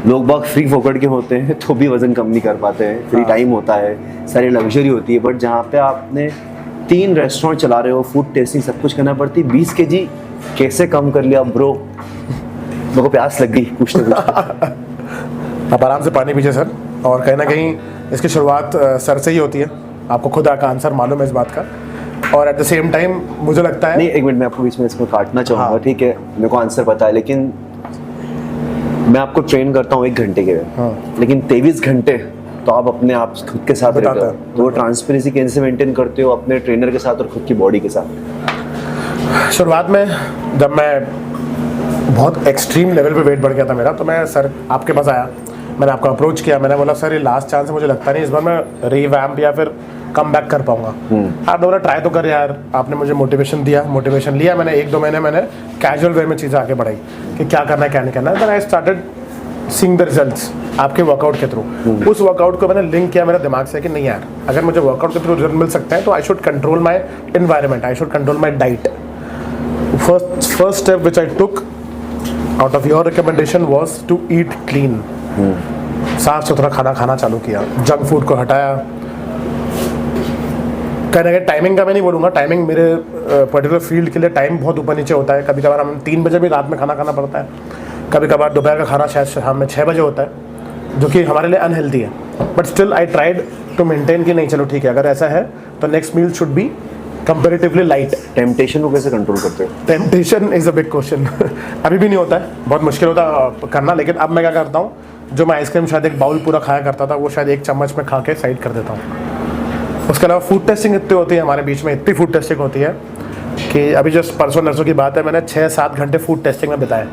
B: लोग बाग फ्री फोकट के होते हैं तो भी वजन कम नहीं कर पाते हैं, फ्री टाइम होता है, सारी लग्जरी होती है, बट जहाँ पे आपने 3 रेस्टोरेंट चला रहे हो, फूड टेस्टिंग सब कुछ करना पड़ती, 20 kg कैसे कम कर लिया ब्रो? मेरे को प्यास लग गई पूछते पूछते।
A: आप आराम से पानी पीजिए सर, और कहीं ना कहीं इसकी शुरुआत सर से ही होती है, आपको खुद का आंसर मालूम है इस बात का। और एट द सेम टाइम मुझे लगता है,
B: नहीं एक मिनट मैं आपको बीच में इसको काटना चाहूँगा। हाँ। ठीक है, मेरे को आंसर पता है, लेकिन मैं आपको ट्रेन करता हूँ 1 घंटे के, लेकिन 23 घंटे तो आप अपने आप खुद के साथ रहते हो, तो वो ट्रांसपेरेंसी कैसे मेंटेन करते हो अपने ट्रेनर के साथ और खुद की बॉडी के साथ?
A: शुरुआत में जब मैं बहुत एक्सट्रीम लेवल पे वेट बढ़ गया था मेरा, तो मैं सर आपके पास आया, मैंने आपको अप्रोच किया, मैंने बोला सर ये लास्ट चांस है, मुझे लगता नहीं इस बार मैं रीवैम्प या फिर कम बैक कर पाऊंगा। आपने बोला ट्राई तो कर यार। आपने मुझे मोटिवेशन लिया, मैंने 1-2 महीने मैंने कैजुअल वे में चीज़ें आगे बढ़ाई कि क्या करना है क्या नहीं करना है। Then I started seeing the results आपके वर्कआउट के थ्रू। उस वर्कआउट को मैंने लिंक किया मेरे दिमाग से कि नहीं यार, अगर मुझे वर्कआउट के थ्रू रिजल्ट मिल सकता है तो I should control my environment, I should control my diet. First step which I took out of your recommendation was to eat clean, साफ सुथरा खाना खाना चालू किया, जंक फूड को हटाया। कहने के टाइमिंग का मैं नहीं बोलूँगा, टाइमिंग मेरे पर्टिकुलर फील्ड के लिए टाइम बहुत ऊपर नीचे होता है। कभी कभार हम 3 बजे भी रात में खाना खाना पड़ता है, कभी कभार दोपहर का खाना शायद शाम में 6 बजे होता है, जो कि हमारे लिए अनहेल्दी है। But still I tried to maintain कि नहीं चलो ठीक है, अगर ऐसा है तो next meal should be comparatively light.
B: Temptation को कैसे कंट्रोल करते हो?
A: Temptation is a big question. अभी भी नहीं होता है, बहुत मुश्किल होता है करना, लेकिन अब मैं क्या करता हूँ, जो मैं आइसक्रीम शायद एक बाउल पूरा खाया करता था, वो शायद 1 चम्मच में खा के साइड कर देता हूँ। उसके अलावा फूड टेस्टिंग इतनी होती है हमारे बीच में, इतनी फूड टेस्टिंग होती है कि अभी जस्ट परसों नरसों की बात है, मैंने 6-7 घंटे फूड टेस्टिंग में बिताए।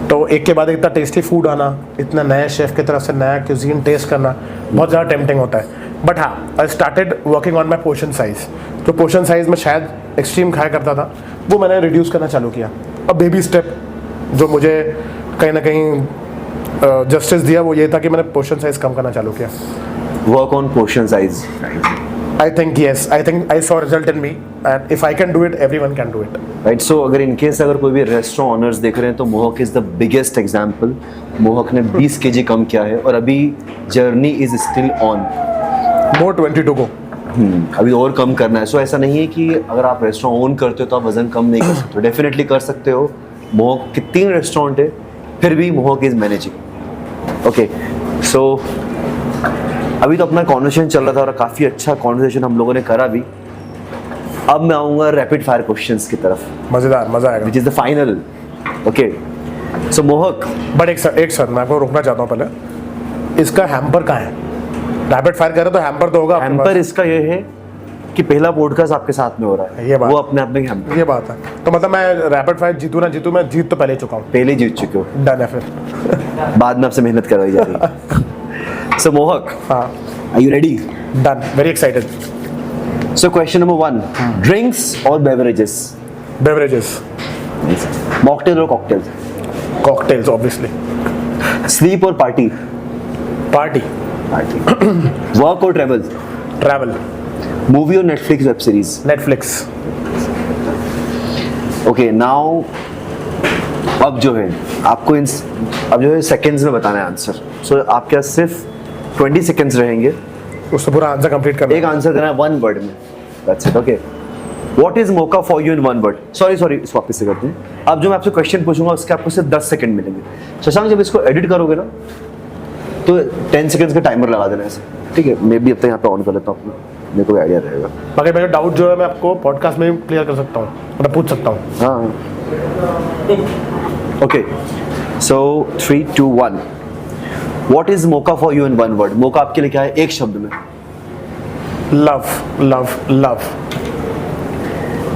A: तो एक के बाद इतना टेस्टी फूड आना, इतना नए शेफ़ की तरफ से नया क्यूजीन टेस्ट करना बहुत ज़्यादा टेम्पटिंग होता है। बट हाँ, I started working on my portion size. जो पोर्शन साइज़ में शायद एक्सट्रीम खाया करता था, वो मैंने रिड्यूस करना चालू किया। अब बेबी स्टेप जो मुझे कहीं ना कहीं जस्टिस दिया वो ये था कि मैंने पोर्शन साइज़ कम करना चालू किया।
B: Work on portion size.
A: I think yes, I think I saw result in me, and if I can do it, everyone can do it.
B: Right, so अगर इन केस अगर कोई भी रेस्टोरेंट ऑनर्स देख रहे हैं तो मोहक इज द बिगेस्ट एग्जांपल। मोहक ने 20 kg कम किया है और अभी journey is still on.
A: More 20 to go.
B: अभी और कम करना है। सो ऐसा नहीं है कि अगर आप रेस्टोरेंट ओन करते हो तो आप वजन कम नहीं कर सकते हो, डेफिनेटली कर सकते हो। मोहक के 3 रेस्टोरेंट है, फिर भी मोहक इज मैनेजिंग। ओके, सो अभी तो अपना कॉन्वर्सेशन चल रहा था और काफ़ी अच्छा कॉन्वर्सेशन हम लोगों ने करा भी। अब मैं आऊँगा रैपिड फायर क्वेश्चंस की तरफ,
A: मज़ेदार, मज़ा आएगा।
B: Which is the final. Okay, so Mohak,
A: but एक सर मैं आपको रोकना चाहता हूँ पहले, इसका हैम्पर कहाँ है? रैपिड फायर कर रहे तो हैम्पर तो होगा।
B: हैम्पर इसका ये है कि पहला पॉडकास्ट आपके साथ में हो रहा है,
A: ये बात,
B: वो अपने आप में हैम्पर।
A: ये बात है। तो मतलब मैं रैपिड फायर जीतूँ ना जीतूँ, मैं जीत तो पहले ही चुका हूँ,
B: पहले जीत चुके हो,
A: डन है फिर।
B: बाद में आपसे मेहनत करवाई जा रही है। सो मोहक,
A: हाँ,
B: are you ready?
A: Done, very excited.
B: So question number 1, drinks और बेवरेजेस?
A: बेवरेजेस।
B: मॉकटेल और कॉकटेल्स?
A: Cocktails obviously.
B: स्लीप और पार्टी?
A: पार्टी।
B: पार्टी। वर्क और ट्रैवल?
A: ट्रैवल।
B: मूवी और Netflix web series?
A: Netflix.
B: Okay, now अब जो है आपको अब जो है सेकंड्स में बताना है आंसर। सो आपके पास सिर्फ 20 सेकंड्स रहेंगे,
A: उससे पूरा आंसर कंप्लीट करना।
B: एक आंसर देना है 1 वर्ड में, that's it. Okay, what is Moka for you in 1 word? Sorry, इस वापस से करते हैं। अब जो मैं आपसे क्वेश्चन पूछूंगा उसके आपको सिर्फ 10 सेकंड मिलेंगे। शशांक, जब इसको एडिट करोगे ना तो 10 सेकंड्स का टाइमर लगा देना ऐसे, ठीक है? मैं भी अब तक यहाँ पे ऑन कर लेता हूँ अपना, मेरे को आइडिया रहेगा।
A: बाकी मेरा डाउट जो है मैं आपको पॉडकास्ट में क्लियर कर सकता हूँ, मतलब पूछ सकता हूँ।
B: हाँ, okay, so 3, 2, 1, what is Moka for you in 1 word? Moka आपके लिए क्या है एक शब्द में?
A: Love, love, love.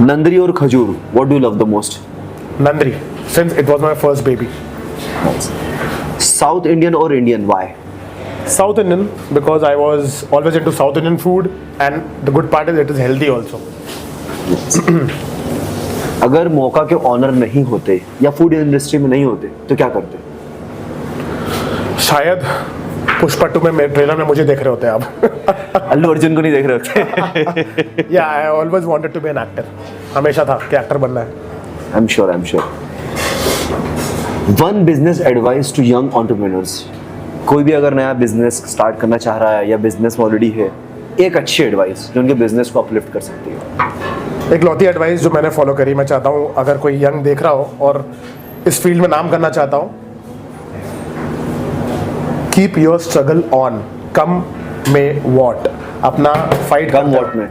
B: नंदरी और Khajoor, what do you love the most?
A: Nandri, since it was my first baby.
B: South Indian और Indian, why?
A: South Indian because I was always into South Indian food, and the good part is it is healthy also.
B: अगर मौका के honour नहीं होते या food industry में नहीं होते तो क्या करते?
A: शायद पुष्पा 2 में मेरे ट्रेलर में मुझे देख रहे होते हैं आप।
B: अल्लू अर्जुन को नहीं देख रहे होते?
A: या I always wanted to be an actor, हमेशा था कि एक्टर बनना है।
B: I am sure. One business advice to young entrepreneurs? कोई भी अगर नया बिजनेस स्टार्ट करना चाह रहा है या बिजनेस में ऑलरेडी है, एक अच्छी एडवाइस जो उनके बिजनेस को अपलिफ्ट कर सकती है।
A: एक लौती एडवाइस जो मैंने फॉलो करी, मैं चाहता हूँ अगर कोई यंग देख रहा हो और इस फील्ड में नाम करना चाहता हूँ, कीप योर स्ट्रगल ऑन, कम में वॉट, अपना फाइट
B: कम वॉट में,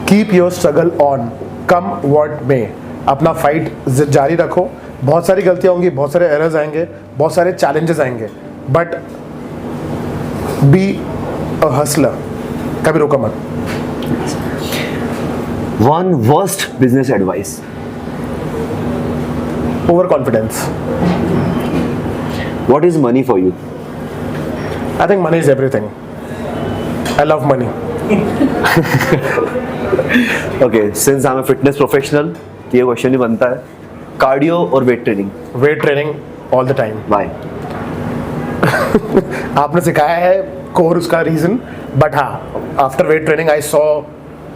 A: keep your struggle on, come what में, अपना फाइट जारी रखो। बहुत सारी गलतियाँ होंगी, बहुत सारे एरर्स आएंगे, बहुत सारे चैलेंजेस आएंगे, बट बी अ हसलर, कभी रुको मत।
B: One worst business advice?
A: Over confidence.
B: What is money for you?
A: I think money is everything, I love money.
B: Okay, since I am a fitness professional तो ये question ही बनता है, cardio और weight training?
A: Weight training all the time.
B: Why?
A: आपने सिखाया है core उसका reason, but हाँ, after weight training I saw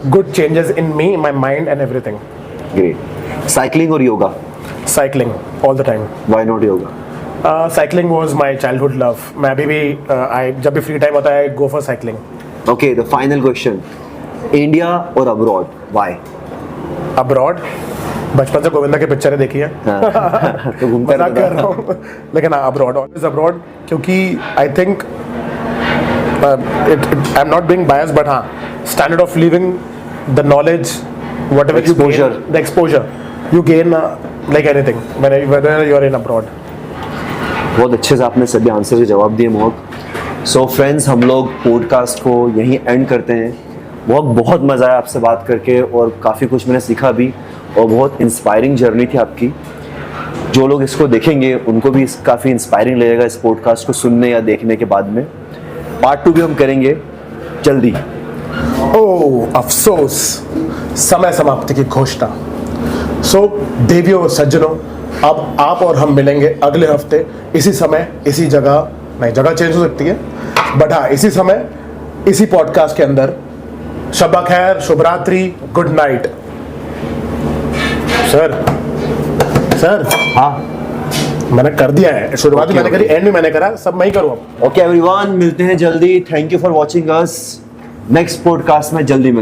A: good changes in me, my mind and everything.
B: Great. Cycling और yoga?
A: Cycling all the time.
B: Why not yoga?
A: Cycling was my childhood love. मैं अभी भी आई जब भी फ्री टाइम होता है go for cycling.
B: Okay, the final question, India और abroad, why?
A: Abroad, बचपन से गोविंदा की पिक्चरें देखी है।
B: तो घूमता
A: मजाक कर रहा हूँ, लेकिन हाँ अब्रॉड, ऑलवेज अब्रॉड, क्योंकि I think I am not being biased but हाँ standard of living, the knowledge, whatever you
B: Exposure.
A: Gain, the exposure you gain like anything whenever you are in abroad.
B: बहुत अच्छे से आपने सभी answer के जवाब दिए मोहक। सो फ्रेंड्स, हम लोग पॉडकास्ट को यहीं एंड करते हैं। बहुत मज़ा आया आपसे बात करके और काफ़ी कुछ मैंने सीखा भी, और बहुत इंस्पायरिंग जर्नी थी आपकी। जो लोग इसको देखेंगे उनको भी काफ़ी इंस्पायरिंग लगेगा इस पॉडकास्ट को सुनने या देखने के बाद में। पार्ट 2 भी हम करेंगे जल्दी।
A: ओह अफसोस, समय समाप्ति की घोषणा। सो देवियों और सज्जनों, अब आप और हम मिलेंगे अगले हफ्ते इसी समय इसी जगह, नहीं जगह चेंज हो सकती है बट हाँ इसी समय इसी पॉडकास्ट के अंदर। शब्बा खैर, शुभ रात्रि, गुड नाइट। सर
B: हाँ,
A: मैंने कर दिया है, शुरुआत भी
B: Okay,
A: मैंने करी,
B: okay.
A: एंड भी मैंने करा, सब मैं ही करूँ अब।
B: ओके एवरीवन, मिलते हैं जल्दी। Thank you for watching us. Next podcast में जल्दी मिलते हैं।